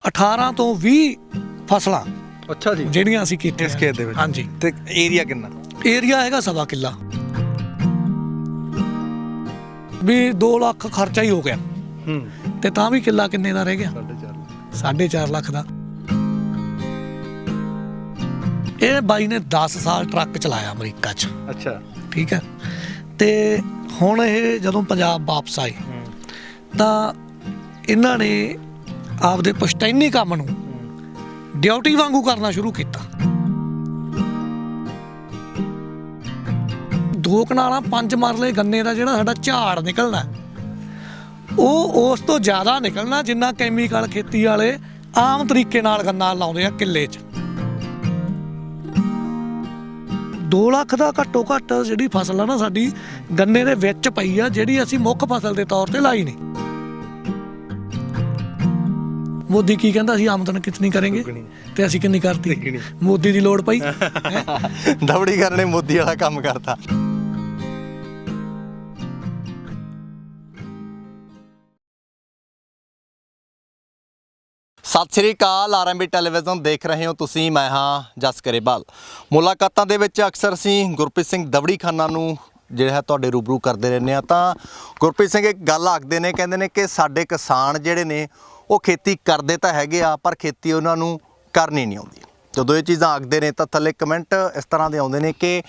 18 ਤੋਂ 20 ਫਸਲਾਂ ਅੱਛਾ ਜੀ ਜਿਹੜੀਆਂ ਅਸੀਂ ਕੀਤੀਆਂ ਇਸ ਖੇਤ ਦੇ ਵਿੱਚ। ਹਾਂਜੀ। ਤੇ ਏਰੀਆ ਕਿੰਨਾ? ਏਰੀਆ ਹੈਗਾ 1.25 ਕਿੱਲਾ। ਵੀ 2 ਲੱਖ ਖਰਚਾ ਹੀ ਹੋ ਗਿਆ ਤੇ ਤਾਂ ਵੀ ਕਿੱਲਾ ਕਿੰਨੇ ਦਾ ਰਹਿ ਗਿਆ? 4.5 ਲੱਖ ਦਾ। ਇਹ ਬਾਈ ਨੇ 10 ਸਾਲ ਟਰੱਕ ਚਲਾਇਆ ਅਮਰੀਕਾ 'ਚ। ਅੱਛਾ ਠੀਕ ਹੈ। ਤੇ ਹੁਣ ਇਹ ਜਦੋਂ ਪੰਜਾਬ ਵਾਪਸ ਆਏ ਤਾਂ ਇਹਨਾਂ ਨੇ ਆਪਦੇ ਪੁਸ਼ਤੈਨੀ ਕੰਮ ਨੂੰ ਡਿਊਟੀ ਵਾਂਗੂ ਕਰਨਾ ਸ਼ੁਰੂ ਕੀਤਾ। 2 ਕਨਾਲਾਂ 5 ਮਰਲੇ ਗੰਨੇ ਦਾ ਜਿਹੜਾ ਸਾਡਾ ਝਾੜ ਨਿਕਲਣਾ ਉਹ ਉਸ ਤੋਂ ਜ਼ਿਆਦਾ ਨਿਕਲਣਾ ਜਿੰਨਾ ਕੈਮੀਕਲ ਖੇਤੀ ਵਾਲੇ ਆਮ ਤਰੀਕੇ ਨਾਲ ਗੰਨਾ ਲਾਉਂਦੇ ਆ ਕਿੱਲੇ 'ਚ। 2 ਲੱਖ ਦਾ ਘੱਟੋ ਘੱਟ ਜਿਹੜੀ ਫਸਲ ਆ ਨਾ ਸਾਡੀ ਗੰਨੇ ਦੇ ਵਿੱਚ ਪਈ ਆ, ਜਿਹੜੀ ਅਸੀਂ ਮੁੱਖ ਫਸਲ ਦੇ ਤੌਰ ਤੇ ਲਾਈ ਨਹੀਂ। ਮੋਦੀ ਕੀ ਕਹਿੰਦਾ ਸੀ ਆਮਦਨ ਕਿਤਨੀ ਕਰਾਂਗੇ ਤੇ ਅਸੀਂ ਕਿੰਨੀ ਕਰਤੀ? ਮੋਦੀ ਦੀ ਲੋੜ ਪਈ। ਦਵੜੀ ਕਰਨੇ ਮੋਦੀ ਵਾਲਾ ਕੰਮ ਕਰਤਾ। ਸਤਿ ਸ਼੍ਰੀ ਅਕਾਲ। ਆਰਐਮਬੀ ਟੈਲੀਵਿਜ਼ਨ ਦੇਖ ਰਹੇ ਹੋ ਤੁਸੀਂ। ਮੈਂ ਹਾਂ ਜਸ ਕਰੇਵਾਲ। ਮੁਲਾਕਾਤਾਂ ਦੇ ਵਿੱਚ ਅਕਸਰ ਅਸੀਂ ਗੁਰਪ੍ਰੀਤ ਸਿੰਘ ਦਵੜੀ ਖਾਨਾ ਨੂੰ ਜਿਹੜਾ ਤੁਹਾਡੇ ਰੂਬਰੂ ਕਰਦੇ ਰਹਿੰਦੇ ਹਾਂ। ਤਾਂ ਗੁਰਪ੍ਰੀਤ ਸਿੰਘ ਇੱਕ ਗੱਲ ਆਖਦੇ ਨੇ, ਕਹਿੰਦੇ ਨੇ ਕਿ ਸਾਡੇ ਕਿਸਾਨ ਜਿਹੜੇ ਨੇ ਉਹ ਖੇਤੀ ਕਰਦੇ ਤਾਂ ਹੈਗੇ ਆ ਪਰ ਖੇਤੀ ਉਹਨਾਂ ਨੂੰ ਕਰਨੀ ਨਹੀਂ ਆਉਂਦੀ। ਜਦੋਂ ਇਹ ਚੀਜ਼ਾਂ ਆਖਦੇ ਨੇ ਤਾਂ ਥੱਲੇ ਕਮੈਂਟ ਇਸ ਤਰ੍ਹਾਂ ਦੇ ਆਉਂਦੇ ਨੇ ਕਿ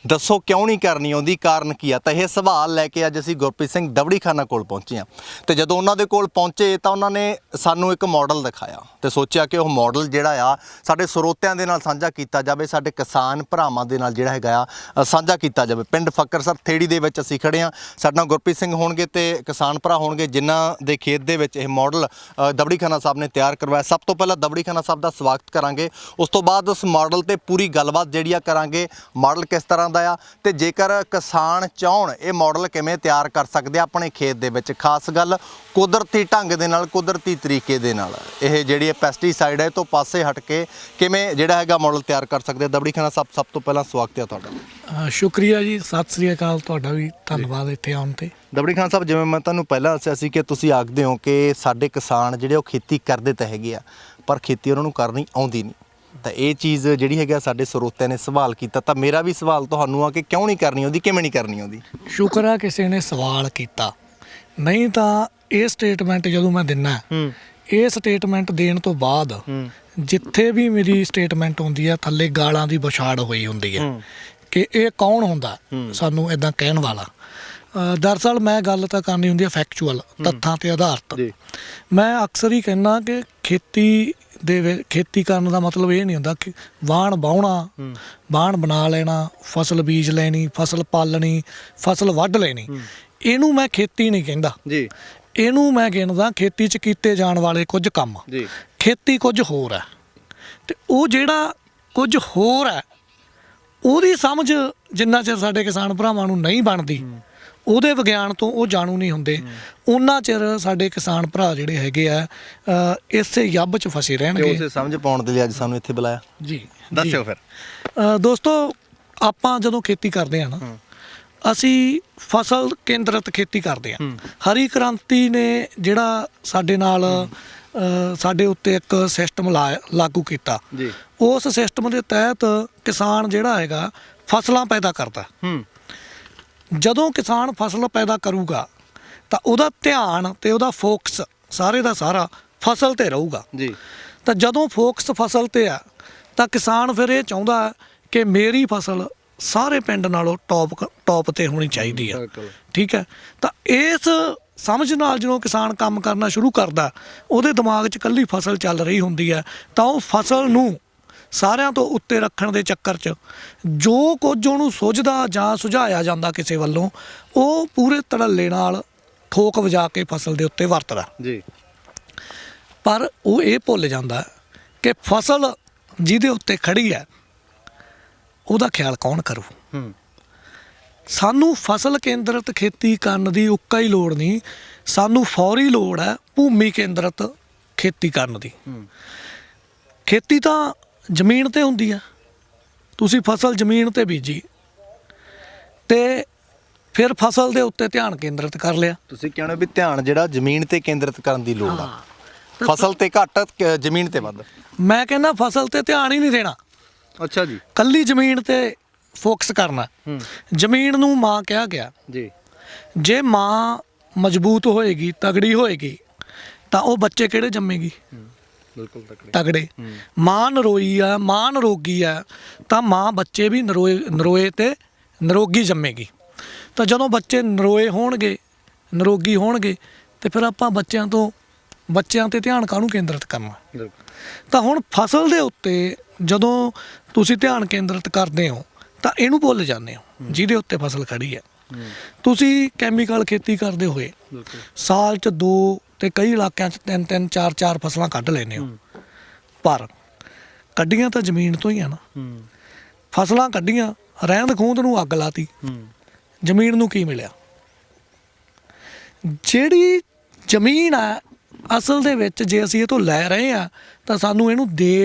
ਦੱਸੋ ਕਿਉਂ ਨਹੀਂ ਕਰਨੀ ਆਉਂਦੀ, ਕਾਰਨ ਕੀ ਆ। ਤਾਂ ਇਹ ਸਵਾਲ ਲੈ ਕੇ ਅੱਜ ਅਸੀਂ ਗੁਰਪ੍ਰੀਤ ਸਿੰਘ ਦਵੜੀ ਖਾਨਾ ਕੋਲ ਪਹੁੰਚੇ ਹਾਂ। ਤੇ ਜਦੋਂ ਉਹਨਾਂ ਦੇ ਕੋਲ ਪਹੁੰਚੇ ਤਾਂ ਉਹਨਾਂ ਨੇ ਸਾਨੂੰ ਇੱਕ ਮਾਡਲ ਦਿਖਾਇਆ ਤੇ ਸੋਚਿਆ ਕਿ ਉਹ ਮਾਡਲ ਜਿਹੜਾ ਆ ਸਾਡੇ ਸਰੋਤਿਆਂ ਦੇ ਨਾਲ ਸਾਂਝਾ ਕੀਤਾ ਜਾਵੇ, ਸਾਡੇ ਕਿਸਾਨ ਭਰਾਵਾਂ ਦੇ ਨਾਲ ਜਿਹੜਾ ਹੈਗਾ ਆ ਸਾਂਝਾ ਕੀਤਾ ਜਾਵੇ। ਪਿੰਡ ਫੱਕਰਸਰ ਥੇੜੀ ਦੇ ਵਿੱਚ ਅਸੀਂ ਖੜੇ ਹਾਂ। ਸਾਡੇ ਨਾਲ ਗੁਰਪ੍ਰੀਤ ਸਿੰਘ ਹੋਣਗੇ ਤੇ ਕਿਸਾਨ ਭਰਾ ਹੋਣਗੇ ਜਿਨ੍ਹਾਂ ਦੇ ਖੇਤ ਦੇ ਵਿੱਚ ਇਹ ਮਾਡਲ ਦਵੜੀ ਖਾਨਾ ਸਾਹਿਬ ਨੇ ਤਿਆਰ ਕਰਵਾਇਆ। ਸਭ ਤੋਂ ਪਹਿਲਾਂ ਦਵੜੀ ਖਾਨਾ ਸਾਹਿਬ ਦਾ ਸਵਾਗਤ ਕਰਾਂਗੇ, ਉਸ ਤੋਂ ਬਾਅਦ ਉਸ ਮਾਡਲ ਤੇ ਪੂਰੀ ਗੱਲਬਾਤ ਜਿਹੜੀ ਆ ਕਰਾਂਗੇ। ਮਾਡਲ ਕਿਸ ਤਰ੍ਹਾਂ ਦਾ ਆ ਤੇ ਜੇਕਰ ਕਿਸਾਨ ਚਾਹਣ ਇਹ ਮਾਡਲ ਕਿਵੇਂ ਤਿਆਰ ਕਰ ਸਕਦੇ ਆ ਆਪਣੇ ਖੇਤ ਦੇ ਵਿੱਚ। ਖਾਸ ਗੱਲ ਕੁਦਰਤੀ ਢੰਗ ਦੇ ਨਾਲ, ਕੁਦਰਤੀ ਤਰੀਕੇ ਦੇ ਨਾਲ ਇਹ ਜਿਹੜੀ ਪੈਸਟੀਸਾਈਡ ਹੈ ਤੋਂ ਪਾਸੇ ਹਟ ਕੇ ਕਿਵੇਂ ਜਿਹੜਾ ਹੈਗਾ ਮਾਡਲ ਤਿਆਰ ਕਰ ਸਕਦੇ ਆ। ਦਵੜੀ ਖਾਨਾ ਸਾਹਿਬ ਸਭ ਤੋਂ ਪਹਿਲਾਂ ਸਵਾਗਤ ਹੈ ਤੁਹਾਡਾ। ਸ਼ੁਕਰੀਆ ਜੀ, ਸਤਿ ਸ੍ਰੀ ਅਕਾਲ। ਤੁਹਾਡਾ ਵੀ ਧੰਨਵਾਦ ਇੱਥੇ ਆਉਣ ਤੇ। ਦਵੜੀ ਖਾਨਾ ਸਾਹਿਬ, ਜਿਵੇਂ ਮੈਂ ਤੁਹਾਨੂੰ ਪਹਿਲਾਂ ਦੱਸਿਆ ਸੀ ਕਿ ਤੁਸੀਂ ਆਖਦੇ ਹੋ ਕਿ ਸਾਡੇ ਕਿਸਾਨ ਜਿਹੜੇ ਉਹ ਖੇਤੀ ਕਰਦੇ ਤਾਂ ਹੈਗੇ ਆ ਪਰ ਖੇਤੀ ਉਹਨਾਂ ਨੂੰ ਕਰਨੀ ਆਉਂਦੀ ਨਹੀਂ। ਤਾਂ ਇਹ ਚੀਜ਼ ਜਿਹੜੀ ਹੈਗਾ ਸਾਡੇ ਸਰੋਤਿਆਂ ਨੇ ਸਵਾਲ ਕੀਤਾ, ਤਾਂ ਮੇਰਾ ਵੀ ਸਵਾਲ ਤੁਹਾਨੂੰ ਆ ਕਿ ਕਿਉਂ ਨਹੀਂ ਕਰਨੀ ਆਉਂਦੀ, ਕਿਵੇਂ ਨਹੀਂ ਕਰਨੀ ਆਉਂਦੀ? ਸ਼ੁਕਰ ਆ ਕਿਸੇ ਨੇ ਸਵਾਲ ਕੀਤਾ, ਨਹੀਂ ਤਾਂ ਇਹ ਸਟੇਟਮੈਂਟ ਜਦੋਂ ਮੈਂ ਦਿੰਨਾ ਇਹ ਸਟੇਟਮੈਂਟ ਦੇਣ ਤੋਂ ਬਾਅਦ ਜਿੱਥੇ ਵੀ ਮੇਰੀ ਸਟੇਟਮੈਂਟ ਹੁੰਦੀ ਆ ਥੱਲੇ ਗਾਲਾਂ ਦੀ ਵਿਛਾੜ ਹੋਈ ਹੁੰਦੀ ਹੈ ਕਿ ਇਹ ਕੌਣ ਹੁੰਦਾ ਸਾਨੂੰ ਇਦਾਂ ਕਹਿਣ ਵਾਲਾ। ਦਰਅਸਲ ਮੈਂ ਗੱਲ ਤਾਂ ਕਰਨੀ ਹੁੰਦੀ ਹੈ ਫੈਕਚੁਅਲ, ਤੱਥਾਂ ਤੇ ਆਧਾਰਿਤ। ਮੈਂ ਅਕਸਰ ਹੀ ਕਹਿੰਦਾ ਕਿ ਖੇਤੀ ਕਰਨ ਦਾ ਮਤਲਬ ਇਹ ਨਹੀਂ ਹੁੰਦਾ ਕਿ ਵਾਹਣ ਵਾਹੁਣਾ, ਵਾਹਣ ਬਣਾ ਲੈਣਾ, ਫਸਲ ਬੀਜ ਲੈਣੀ, ਫਸਲ ਪਾਲਣੀ, ਫਸਲ ਵੱਢ ਲੈਣੀ। ਇਹਨੂੰ ਮੈਂ ਖੇਤੀ ਨਹੀਂ ਕਹਿੰਦਾ ਜੀ। ਇਹਨੂੰ ਮੈਂ ਗਿਣਦਾ ਖੇਤੀ 'ਚ ਕੀਤੇ ਜਾਣ ਵਾਲੇ ਕੁਝ ਕੰਮ ਜੀ। ਖੇਤੀ ਕੁਝ ਹੋਰ ਹੈ ਤੇ ਉਹ ਜਿਹੜਾ ਕੁਝ ਹੋਰ ਹੈ ਉਹਦੀ ਸਮਝ ਜਿੰਨਾ ਚਿਰ ਸਾਡੇ ਕਿਸਾਨ ਭਰਾਵਾਂ ਨੂੰ ਨਹੀਂ ਬਣਦੀ, ਉਹਦੇ ਵਿਗਿਆਨ ਤੋਂ ਉਹ ਜਾਣੂ ਨਹੀਂ ਹੁੰਦੇ, ਉਹਨਾਂ ਚਿਰ ਸਾਡੇ ਕਿਸਾਨ ਭਰਾ ਜਿਹੜੇ ਹੈਗੇ ਆ ਇਸੇ ਯੱਬ 'ਚ ਫਸੇ ਰਹਿਣਗੇ। ਉਸੇ ਸਮਝ ਪਾਉਣ ਦੇ ਲਈ ਅੱਜ ਸਾਨੂੰ ਇੱਥੇ ਬੁਲਾਇਆ ਜੀ। ਦੱਸਿਓ ਫਿਰ। ਦੋਸਤੋ, ਆਪਾਂ ਜਦੋਂ ਖੇਤੀ ਕਰਦੇ ਹਾਂ ਨਾ ਅਸੀਂ ਫਸਲ ਕੇਂਦਰਿਤ ਖੇਤੀ ਕਰਦੇ ਹਾਂ। ਹਰੀ ਕ੍ਰਾਂਤੀ ਨੇ ਜਿਹੜਾ ਸਾਡੇ ਨਾਲ ਸਾਡੇ ਉੱਤੇ ਇੱਕ ਸਿਸਟਮ ਲਾਗੂ ਕੀਤਾ, ਉਸ ਸਿਸਟਮ ਦੇ ਤਹਿਤ ਕਿਸਾਨ ਜਿਹੜਾ ਹੈਗਾ ਫਸਲਾਂ ਪੈਦਾ ਕਰਦਾ। ਜਦੋਂ ਕਿਸਾਨ ਫਸਲ ਪੈਦਾ ਕਰੂਗਾ ਤਾਂ ਉਹਦਾ ਧਿਆਨ ਤੇ ਉਹਦਾ ਫੋਕਸ ਸਾਰੇ ਦਾ ਸਾਰਾ ਫਸਲ ਤੇ ਰਹੂਗਾ ਜੀ। ਤਾਂ ਜਦੋਂ ਫੋਕਸ ਫਸਲ ਤੇ ਆ ਤਾਂ ਕਿਸਾਨ ਫਿਰ ਇਹ ਚਾਹੁੰਦਾ ਕਿ ਮੇਰੀ ਫਸਲ ਸਾਰੇ ਪਿੰਡ ਨਾਲੋਂ ਟੌਪ ਤੇ ਹੋਣੀ ਚਾਹੀਦੀ ਆ। ਠੀਕ ਹੈ। ਤਾਂ ਇਸ ਸਮਝ ਨਾਲ ਜਦੋਂ ਕਿਸਾਨ ਕੰਮ ਕਰਨਾ ਸ਼ੁਰੂ ਕਰਦਾ, ਉਹਦੇ ਦਿਮਾਗ 'ਚ ਇਕੱਲੀ ਫਸਲ ਚੱਲ ਰਹੀ ਹੁੰਦੀ ਹੈ, ਤਾਂ ਉਹ ਫਸਲ ਨੂੰ ਸਾਰਿਆਂ ਤੋਂ ਉੱਤੇ ਰੱਖਣ ਦੇ ਚੱਕਰ 'ਚ ਜੋ ਕੁਝ ਉਹਨੂੰ ਸੁਝਦਾ ਜਾਂ ਸੁਝਾਇਆ ਜਾਂਦਾ ਕਿਸੇ ਵੱਲੋਂ, ਉਹ ਪੂਰੇ ਧੜੱਲੇ ਨਾਲ ਠੋਕ ਵਜਾ ਕੇ ਫਸਲ ਦੇ ਉੱਤੇ ਵਰਤਦਾ ਜੀ। ਪਰ ਉਹ ਇਹ ਭੁੱਲ ਜਾਂਦਾ ਕਿ ਫਸਲ ਜਿਹਦੇ ਉੱਤੇ ਖੜੀ ਹੈ ਉਹਦਾ ਖਿਆਲ ਕੌਣ ਕਰੂ। ਸਾਨੂੰ ਫਸਲ ਕੇਂਦਰਿਤ ਖੇਤੀ ਕਰਨ ਦੀ ਉੱਕਾ ਹੀ ਲੋੜ ਨਹੀਂ, ਸਾਨੂੰ ਫੌਰੀ ਲੋੜ ਹੈ ਭੂਮੀ ਕੇਂਦਰਿਤ ਖੇਤੀ ਕਰਨ ਦੀ। ਖੇਤੀ ਤਾਂ ਜ਼ਮੀਨ 'ਤੇ ਹੁੰਦੀ ਆ, ਤੁਸੀਂ ਫਸਲ ਜ਼ਮੀਨ 'ਤੇ ਬੀਜੀ ਤੇ ਫਿਰ ਫਸਲ ਦੇ ਉੱਤੇ ਧਿਆਨ ਕੇਂਦਰਿਤ ਕਰ ਲਿਆ। ਤੁਸੀਂ ਕਹਿੰਦੇ ਵੀ ਧਿਆਨ ਜਿਹੜਾ ਜ਼ਮੀਨ 'ਤੇ ਕੇਂਦਰਿਤ ਕਰਨ ਦੀ ਲੋੜ ਆ। ਫਸਲ ਤੇ ਘੱਟ ਜ਼ਮੀਨ ਤੇ ਵੱਧ। ਮੈਂ ਕਹਿੰਦਾ ਫਸਲ ਤੇ ਧਿਆਨ ਹੀ ਨਹੀਂ ਦੇਣਾ, ਅੱਛਾ ਜੀ। ਕੱਲੀ ਜ਼ਮੀਨ ਤੇ ਫੋਕਸ ਕਰਨਾ। ਜ਼ਮੀਨ ਨੂੰ ਮਾਂ ਕਿਹਾ ਗਿਆ ਜੀ। ਜੇ ਮਾਂ ਮਜ਼ਬੂਤ ਹੋਏਗੀ, ਤਗੜੀ ਹੋਏਗੀ, ਤਾਂ ਉਹ ਬੱਚੇ ਕਿਹੜੇ ਜੰਮੇਗੀ? ਬਿਲਕੁਲ ਤਗੜੇ। ਮਾਂ ਨਰੋਈ ਆ, ਮਾਂ ਨਿਰੋਗੀ ਆ, ਤਾਂ ਮਾਂ ਬੱਚੇ ਵੀ ਨਰੋਏ ਤੇ ਨਿਰੋਗੀ ਜੰਮੇਗੀ। ਤਾਂ ਜਦੋਂ ਬੱਚੇ ਨਰੋਏ ਹੋਣਗੇ, ਨਿਰੋਗੀ ਹੋਣਗੇ, ਤੇ ਫਿਰ ਆਪਾਂ ਬੱਚਿਆਂ ਤੇ ਧਿਆਨ ਕਾਹਨੂੰ ਕੇਂਦਰਿਤ ਕਰਨਾ? ਤਾਂ ਹੁਣ ਫਸਲ ਦੇ ਉੱਤੇ ਜਦੋਂ ਤੁਸੀਂ ਧਿਆਨ ਕੇਂਦਰਿਤ ਕਰਦੇ ਹੋ ਤਾਂ ਇਹਨੂੰ ਭੁੱਲ ਜਾਂਦੇ ਹੋ ਜਿਹਦੇ ਉੱਤੇ ਫਸਲ ਖੜੀ ਹੈ। ਤੁਸੀਂ ਕੈਮੀਕਲ ਖੇਤੀ ਕਰਦੇ ਹੋਏ ਸਾਲ 'ਚ 2 ਤੇ ਕਈ ਇਲਾਕਿਆਂ 'ਚ 3-3 4-4 ਫਸਲਾਂ ਕੱਢ ਲੈਂਦੇ ਹੋ, ਪਰ ਕੱਢੀਆਂ ਤਾਂ ਜ਼ਮੀਨ ਤੋਂ ਹੀ ਆ ਨਾ। ਫਸਲਾਂ ਕੱਢੀਆਂ, ਰਹਿੰਦ ਖੂੰਹਦ ਨੂੰ ਅੱਗ ਲਾਤੀ, ਜ਼ਮੀਨ ਨੂੰ ਕੀ ਮਿਲਿਆ? ਜਿਹੜੀ ਜ਼ਮੀਨ ਆ ਅਸਲ ਦੇ ਵਿੱਚ ਜੇ ਅਸੀਂ ਇਹ ਤੋਂ ਲੈ ਰਹੇ ਆ ਤਾਂ ਸਾਨੂੰ ਇਹਨੂੰ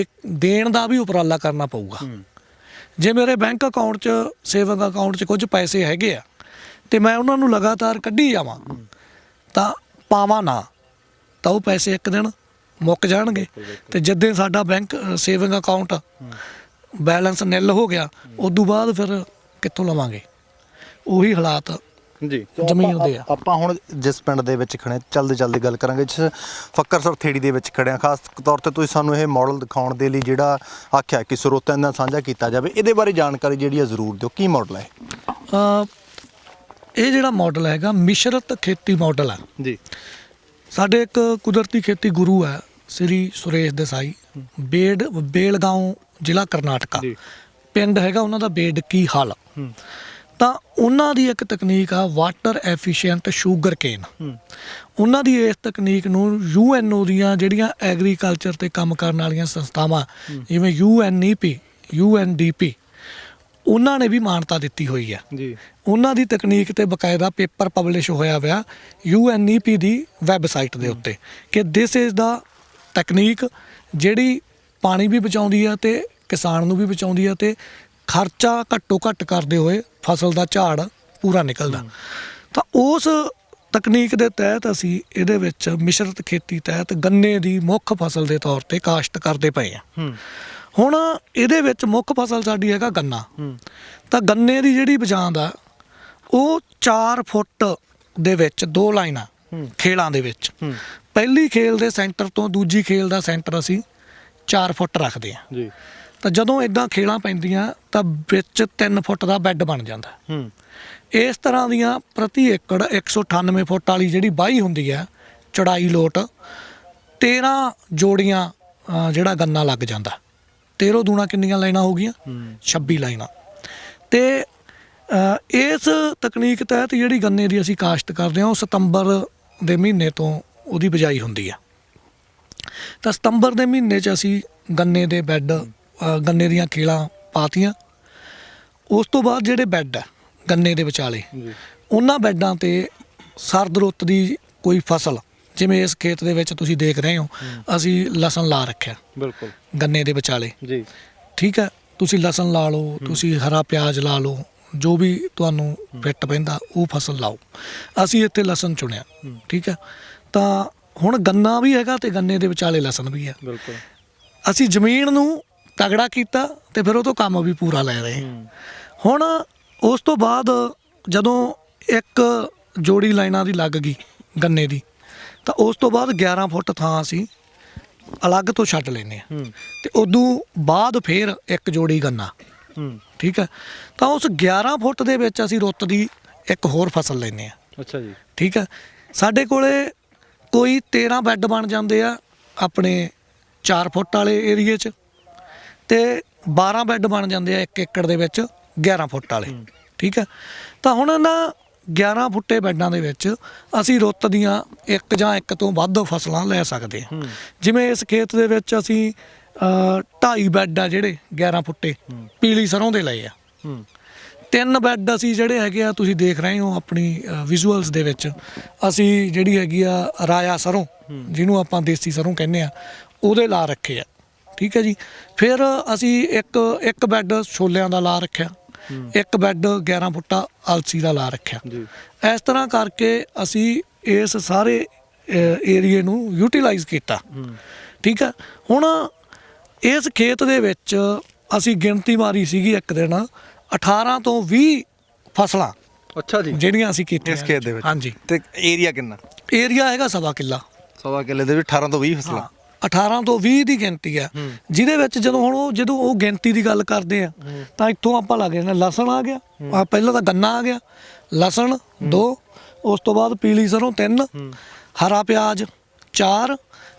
ਦੇਣ ਦਾ ਵੀ ਉਪਰਾਲਾ ਕਰਨਾ ਪਊਗਾ। ਜੇ ਮੇਰੇ ਬੈਂਕ ਅਕਾਊਂਟ 'ਚ, ਸੇਵਿੰਗ ਅਕਾਊਂਟ 'ਚ ਕੁਝ ਪੈਸੇ ਹੈਗੇ ਆ ਤੇ ਮੈਂ ਉਹਨਾਂ ਨੂੰ ਲਗਾਤਾਰ ਕੱਢੀ ਜਾਵਾਂ ਤਾਂ ਪਾਵਾਂ ਨਾ, ਤਾਂ ਉਹ ਪੈਸੇ ਇੱਕ ਦਿਨ ਮੁੱਕ ਜਾਣਗੇ। ਤੇ ਜਿੱਦਾਂ ਸਾਡਾ bank saving account balance nil ਹੋ ਗਿਆ, ਉਦੋਂ ਬਾਅਦ ਫਿਰ ਕਿੱਥੋਂ ਲਵਾਂਗੇ? ਉਹੀ ਹਾਲਾਤ ਜੀ ਜ਼ਮੀਨ ਦੇ ਆ। ਆਪਾਂ ਹੁਣ ਜਿਸ ਪਿੰਡ ਦੇ ਵਿੱਚ ਖੜੇ, ਜਲਦੀ ਗੱਲ ਕਰਾਂਗੇ, ਜਿਸ ਫੱਕਰਸਰ ਥੇੜੀ ਦੇ ਵਿੱਚ ਖੜਿਆ। ਖਾਸ ਤੌਰ ਤੇ ਤੁਸੀਂ ਸਾਨੂੰ ਇਹ ਮਾਡਲ ਦਿਖਾਉਣ ਦੇ ਲਈ ਜਿਹੜਾ ਆਖਿਆ ਕਿ ਸਰੋਤਿਆਂ ਨਾਲ ਸਾਂਝਾ ਕੀਤਾ ਜਾਵੇ, ਇਹਦੇ ਬਾਰੇ ਜਾਣਕਾਰੀ ਜਿਹੜੀ ਆ ਜ਼ਰੂਰ ਦਿਓ। ਕੀ ਮਾਡਲ ਹੈ ਇਹ? ਜਿਹੜਾ ਮਾਡਲ ਹੈਗਾ ਮਿਸ਼ਰਤ ਖੇਤੀ ਮਾਡਲ ਆ ਜੀ। ਸਾਡੇ ਇੱਕ ਕੁਦਰਤੀ ਖੇਤੀ ਗੁਰੂ ਹੈ ਸ੍ਰੀ ਸੁਰੇਸ਼ ਦੇਸਾਈ, ਬੇਲਗਾਉਂ ਜ਼ਿਲ੍ਹਾ ਕਰਨਾਟਕਾ, ਪਿੰਡ ਹੈਗਾ ਉਹਨਾਂ ਦਾ ਬੇਡਕੀ ਹਲ। ਤਾਂ ਉਹਨਾਂ ਦੀ ਇੱਕ ਤਕਨੀਕ ਆ ਵਾਟਰ ਐਫੀਸ਼ੀਐਂਟ ਸ਼ੂਗਰ ਕੇਨ। ਉਹਨਾਂ ਦੀ ਇਸ ਤਕਨੀਕ ਨੂੰ UNO ਦੀਆਂ ਜਿਹੜੀਆਂ ਐਗਰੀਕਲਚਰ ਤੇ ਕੰਮ ਕਰਨ ਵਾਲੀਆਂ ਸੰਸਥਾਵਾਂ ਜਿਵੇਂ UNEP, UNDP, ਉਹਨਾਂ ਨੇ ਵੀ ਮਾਨਤਾ ਦਿੱਤੀ ਹੋਈ ਆ ਜੀ। ਉਹਨਾਂ ਦੀ ਤਕਨੀਕ ਤੇ ਬਕਾਇਦਾ ਪੇਪਰ ਪਬਲਿਸ਼ ਹੋਇਆ ਹੋਇਆ UNEP ਦੀ ਵੈਬਸਾਈਟ ਦੇ ਉੱਤੇ ਕਿ ਦਿਸ ਇਜ਼ ਦਾ ਤਕਨੀਕ ਜਿਹੜੀ ਪਾਣੀ ਵੀ ਬਚਾਉਂਦੀ ਆ ਤੇ ਕਿਸਾਨ ਨੂੰ ਵੀ ਬਚਾਉਂਦੀ ਆ ਤੇ ਖਰਚਾ ਘੱਟੋ ਘੱਟ ਕਰਦੇ ਹੋਏ ਫਸਲ ਦਾ ਝਾੜ ਪੂਰਾ ਨਿਕਲਦਾ। ਤਾਂ ਉਸ ਤਕਨੀਕ ਦੇ ਤਹਿਤ ਅਸੀਂ ਇਹਦੇ ਵਿੱਚ ਮਿਸ਼ਰਤ ਖੇਤੀ ਤਹਿਤ ਗੰਨੇ ਦੀ ਮੁੱਖ ਫਸਲ ਦੇ ਤੌਰ ਤੇ ਕਾਸ਼ਤ ਕਰਦੇ ਪਏ ਆ। ਹੁਣ ਇਹਦੇ ਵਿੱਚ ਮੁੱਖ ਫਸਲ ਸਾਡੀ ਹੈਗਾ ਗੰਨਾ। ਤਾਂ ਗੰਨੇ ਦੀ ਜਿਹੜੀ ਬਜਾਂਦ ਆ ਉਹ 4 ਫੁੱਟ ਦੇ ਵਿੱਚ 2 ਲਾਈਨਾਂ ਖੇਲਾਂ ਦੇ ਵਿੱਚ, ਪਹਿਲੀ ਖੇਲ ਦੇ ਸੈਂਟਰ ਤੋਂ ਦੂਜੀ ਖੇਲ ਦਾ ਸੈਂਟਰ ਅਸੀਂ 4 ਫੁੱਟ ਰੱਖਦੇ ਆ ਜੀ। ਤਾਂ ਜਦੋਂ ਇਦਾਂ ਖੇਲਾਂ ਪੈਂਦੀਆਂ ਤਾਂ ਵਿੱਚ 3 ਫੁੱਟ ਦਾ ਬੈੱਡ ਬਣ ਜਾਂਦਾ। ਇਸ ਤਰ੍ਹਾਂ ਦੀਆਂ ਪ੍ਰਤੀ ਏਕੜ 198 ਫੁੱਟ ਵਾਲੀ ਜਿਹੜੀ ਵਾਹੀ ਹੁੰਦੀ ਆ ਚੌੜਾਈ ਲੋਟ 13 ਜੋੜੀਆਂ ਜਿਹੜਾ ਗੰਨਾ ਲੱਗ ਜਾਂਦਾ। 13 ਦੂਣਾ ਕਿੰਨੀਆਂ ਲਾਈਨਾਂ ਹੋ ਗਈਆਂ? 26 ਲਾਈਨਾਂ। ਤੇ ਇਸ ਤਕਨੀਕ ਤਹਿਤ ਜਿਹੜੀ ਗੰਨੇ ਦੀ ਅਸੀਂ ਕਾਸ਼ਤ ਕਰਦੇ ਹਾਂ ਉਹ ਸਤੰਬਰ ਦੇ ਮਹੀਨੇ ਤੋਂ ਉਹਦੀ ਬਿਜਾਈ ਹੁੰਦੀ ਆ। ਤਾਂ ਸਤੰਬਰ ਦੇ ਮਹੀਨੇ 'ਚ ਅਸੀਂ ਗੰਨੇ ਦੇ ਬੈੱਡ, ਗੰਨੇ ਦੀਆਂ ਖੇਲਾਂ ਪਾਤੀਆਂ। ਉਸ ਤੋਂ ਬਾਅਦ ਜਿਹੜੇ ਬੈੱਡ ਆ ਗੰਨੇ ਦੇ ਵਿਚਾਲੇ, ਉਹਨਾਂ ਬੈੱਡਾਂ ਤੇ ਸਰਦ ਰੁੱਤ ਦੀ ਕੋਈ ਫਸਲ, ਜਿਵੇਂ ਇਸ ਖੇਤ ਦੇ ਵਿੱਚ ਤੁਸੀਂ ਦੇਖ ਰਹੇ ਹੋ ਅਸੀਂ ਲਸਣ ਲਾ ਰੱਖਿਆ ਬਿਲਕੁਲ ਗੰਨੇ ਦੇ ਵਿਚਾਲੇ ਜੀ। ਠੀਕ ਹੈ, ਤੁਸੀਂ ਲਸਣ ਲਾ ਲਓ, ਤੁਸੀਂ ਹਰਾ ਪਿਆਜ਼ ਲਾ ਲਓ, ਜੋ ਵੀ ਤੁਹਾਨੂੰ ਫਿੱਟ ਪੈਂਦਾ ਉਹ ਫਸਲ ਲਾਓ। ਅਸੀਂ ਇੱਥੇ ਲਸਣ ਚੁਣਿਆ। ਠੀਕ ਹੈ, ਤਾਂ ਹੁਣ ਗੰਨਾ ਵੀ ਹੈਗਾ ਤੇ ਗੰਨੇ ਦੇ ਵਿਚਾਲੇ ਲਸਣ ਵੀ ਹੈ। ਬਿਲਕੁਲ ਅਸੀਂ ਜ਼ਮੀਨ ਨੂੰ ਤਗੜਾ ਕੀਤਾ ਤੇ ਫਿਰ ਉਹ ਤੋਂ ਕੰਮ ਵੀ ਪੂਰਾ ਲੈ ਰਹੇ। ਹੁਣ ਉਸ ਤੋਂ ਬਾਅਦ ਜਦੋਂ ਇੱਕ ਜੋੜੀ ਲਾਈਨਾਂ ਦੀ ਲੱਗ ਗਈ ਗੰਨੇ ਦੀ, ਤਾਂ ਉਸ ਤੋਂ ਬਾਅਦ 11 ਫੁੱਟ ਥਾਂ ਅਸੀਂ ਅਲੱਗ ਤੋਂ ਛੱਡ ਲੈਂਦੇ ਹਾਂ ਤੇ ਉਦੋਂ ਬਾਅਦ ਫਿਰ ਇੱਕ ਜੋੜੀ ਗੰਨਾ। ਠੀਕ ਹੈ, ਤਾਂ ਉਸ 11 ਫੁੱਟ ਦੇ ਵਿੱਚ ਅਸੀਂ ਰੁੱਤ ਦੀ ਇੱਕ ਹੋਰ ਫਸਲ ਲੈਂਦੇ ਹਾਂ। ਅੱਛਾ ਜੀ। ਠੀਕ ਹੈ, ਸਾਡੇ ਕੋਲੇ ਕੋਈ 13 ਬੈੱਡ ਬਣ ਜਾਂਦੇ ਆ ਆਪਣੇ 4 ਫੁੱਟ ਵਾਲੇ ਏਰੀਏ 'ਚ ਤੇ 12 ਬੈੱਡ ਬਣ ਜਾਂਦੇ ਆ 1 ਏਕੜ ਦੇ ਵਿੱਚ 11 ਫੁੱਟ ਵਾਲੇ। ਠੀਕ ਹੈ, ਤਾਂ ਹੁਣ ਇਹਨਾਂ 11 ਫੁੱਟੇ ਬੈੱਡਾਂ ਦੇ ਵਿੱਚ ਅਸੀਂ ਰੁੱਤ ਦੀਆਂ 1 ਜਾਂ 1 ਤੋਂ ਵੱਧ ਫਸਲਾਂ ਲੈ ਸਕਦੇ ਹਾਂ। ਜਿਵੇਂ ਇਸ ਖੇਤ ਦੇ ਵਿੱਚ ਅਸੀਂ 2.5 ਬੈੱਡ ਆ ਜਿਹੜੇ 11 ਫੁੱਟੇ ਪੀਲੀ ਸਰੋਂ ਦੇ ਲਏ ਆ। 3 ਬੈੱਡ ਅਸੀਂ ਜਿਹੜੇ ਹੈਗੇ ਆ ਤੁਸੀਂ ਦੇਖ ਰਹੇ ਹੋ ਆਪਣੀ ਵਿਜ਼ੂਅਲਸ ਦੇ ਵਿੱਚ, ਅਸੀਂ ਜਿਹੜੀ ਹੈਗੀ ਆ ਰਾਇਆ ਸਰੋਂ, ਜਿਹਨੂੰ ਆਪਾਂ ਦੇਸੀ ਸਰੋਂ ਕਹਿੰਦੇ ਆ, ਉਹਦੇ ਲਾ ਰੱਖੇ ਆ। ਠੀਕ ਹੈ ਜੀ, ਫਿਰ ਅਸੀਂ ਇੱਕ ਬੈੱਡ ਛੋਲਿਆਂ ਦਾ ਲਾ ਰੱਖਿਆ, ਇੱਕ ਬੈੱਡ 11 ਫੁੱਟਾ ਅਲਸੀ ਦਾ ਲਾ ਰੱਖਿਆ। ਇਸ ਤਰ੍ਹਾਂ ਕਰਕੇ ਅਸੀਂ ਇਸ ਸਾਰੇ ਏਰੀਏ ਨੂੰ ਯੂਟਿਲਾਈਜ਼ ਕੀਤਾ। ਠੀਕ ਹੈ, ਹੁਣ ਇਸ ਖੇਤ ਦੇ ਵਿੱਚ ਅਸੀਂ ਗਿਣਤੀ ਮਾਰੀ ਸੀਗੀ ਇੱਕ ਦਿਨ 18 ਤੋਂ 20 ਫਸਲਾਂ ਅੱਛਾ ਜੀ, ਜਿਹੜੀਆਂ ਅਸੀਂ ਕੀਤੀਆਂ ਇਸ ਖੇਤ ਦੇ ਵਿੱਚ। ਹਾਂਜੀ, ਤੇ ਏਰੀਆ ਕਿੰਨਾ? ਏਰੀਆ ਹੈਗਾ 1.25 ਕਿੱਲਾ। 1.25 ਕਿੱਲੇ ਦੇ ਵਿੱਚ 18 ਤੋਂ 20 ਫਸਲਾਂ। 18 ਤੋਂ 20 ਦੀ ਗਿਣਤੀ ਆ, ਜਿਹਦੇ ਵਿੱਚ ਜਦੋਂ ਉਹ ਗਿਣਤੀ ਦੀ ਗੱਲ ਕਰਦੇ ਆ ਤਾਂ ਇੱਥੋਂ ਆਪਾਂ ਲੱਗ ਜਾਂਦੇ ਲਸਣ ਆ ਗਿਆ, ਪਹਿਲਾਂ ਤਾਂ ਗੰਨਾ ਆ ਗਿਆ, ਲਸਣ 2, ਉਸ ਤੋਂ ਬਾਅਦ ਪੀਲੀ ਸਰੋਂ 3, ਹਰਾ ਪਿਆਜ਼ 4,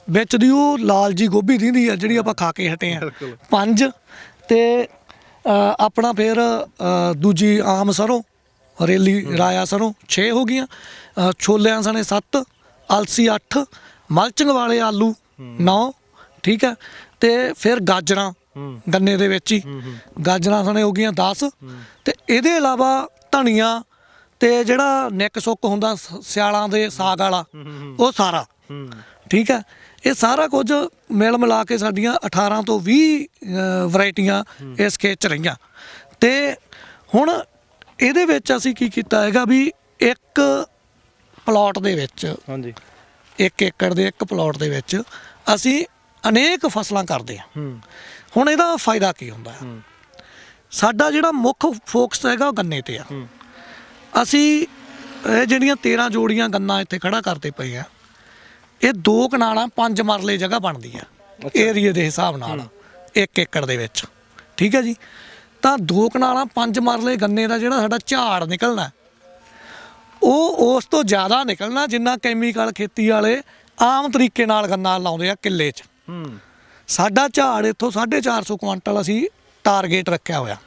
ਵਿੱਚ ਦੀ ਉਹ ਲਾਲ ਜੀ ਗੋਭੀ ਦਿੰਦੀ ਆ ਜਿਹੜੀ ਆਪਾਂ ਖਾ ਕੇ ਹਟੇ ਆ 5, ਤੇ ਆਪਣਾ ਫਿਰ ਦੂਜੀ ਆਮ ਸਰੋਂ ਰੇਲੀ ਰਾਇਆ ਸਰੋਂ 6 ਹੋ ਗਈਆਂ, ਛੋਲਿਆਂ ਸਣੇ 7, ਅਲਸੀ 8, ਮਲਚਿੰਗ ਵਾਲੇ ਆਲੂ 9। ਠੀਕ ਹੈ, ਤੇ ਫਿਰ ਗਾਜਰਾਂ ਗੰਨੇ ਦੇ ਵਿੱਚ ਹੀ ਗਾਜਰਾਂ ਸਣੇ ਹੋ ਗਈਆਂ 10, ਤੇ ਇਹਦੇ ਇਲਾਵਾ ਧਨੀਆ ਤੇ ਜਿਹੜਾ ਨਿੱਕ ਸੁੱਕ ਹੁੰਦਾ ਸਿਆਲਾਂ ਦੇ ਸਾਗ ਵਾਲਾ ਉਹ ਸਾਰਾ। ਠੀਕ ਹੈ, ਇਹ ਸਾਰਾ ਕੁਝ ਮਿਲ ਮਿਲਾ ਕੇ ਸਾਡੀਆਂ 18 ਤੋਂ 20 ਵੈਰਾਈਟੀਆਂ ਇਸ ਖੇਤ 'ਚ ਰਹੀਆਂ। ਤੇ ਹੁਣ ਇਹਦੇ ਵਿੱਚ ਅਸੀਂ ਕੀ ਕੀਤਾ ਹੈਗਾ ਵੀ ਇੱਕ ਪਲਾਟ ਦੇ ਵਿੱਚ, ਹਾਂਜੀ, 1 ਏਕੜ ਦੇ ਇੱਕ ਪਲਾਟ ਦੇ ਵਿੱਚ ਅਸੀਂ ਅਨੇਕ ਫਸਲਾਂ ਕਰਦੇ ਹਾਂ। ਹੁਣ ਇਹਦਾ ਫਾਇਦਾ ਕੀ ਹੁੰਦਾ ਹੈ? ਸਾਡਾ ਜਿਹੜਾ ਮੁੱਖ ਫੋਕਸ ਹੈਗਾ ਉਹ ਗੰਨੇ ਤੇ ਆ। ਅਸੀਂ ਇਹ ਜਿਹੜੀਆਂ 13 ਜੋੜੀਆਂ ਗੰਨਾ ਇੱਥੇ ਖੜਾ ਕਰਦੇ ਪਏ ਆ, ਇਹ 2 ਕਨਾਲਾਂ 5 ਮਰਲੇ ਜਗ੍ਹਾ ਬਣਦੀ ਆ ਏਰੀਏ ਦੇ ਹਿਸਾਬ ਨਾਲ 1 ਏਕੜ ਦੇ ਵਿੱਚ। ਠੀਕ ਹੈ ਜੀ, ਤਾਂ 2 ਕਨਾਲਾਂ 5 ਮਰਲੇ ਗੰਨੇ ਦਾ ਜਿਹੜਾ ਸਾਡਾ ਝਾੜ ਨਿਕਲਣਾ ਉਹ ਉਸ ਤੋਂ ਜ਼ਿਆਦਾ ਨਿਕਲਣਾ ਜਿੰਨਾ ਕੈਮੀਕਲ ਖੇਤੀ ਵਾਲੇ ਆਮ ਤਰੀਕੇ ਨਾਲ ਗੰਨਾ ਲਾਉਂਦੇ ਆ ਕਿੱਲੇ 'ਚ। ਸਾਡਾ ਝਾੜ ਇੱਥੋਂ 450 ਕੁਆਂਟਲ ਅਸੀਂ ਟਾਰਗੇਟ ਰੱਖਿਆ ਹੋਇਆ।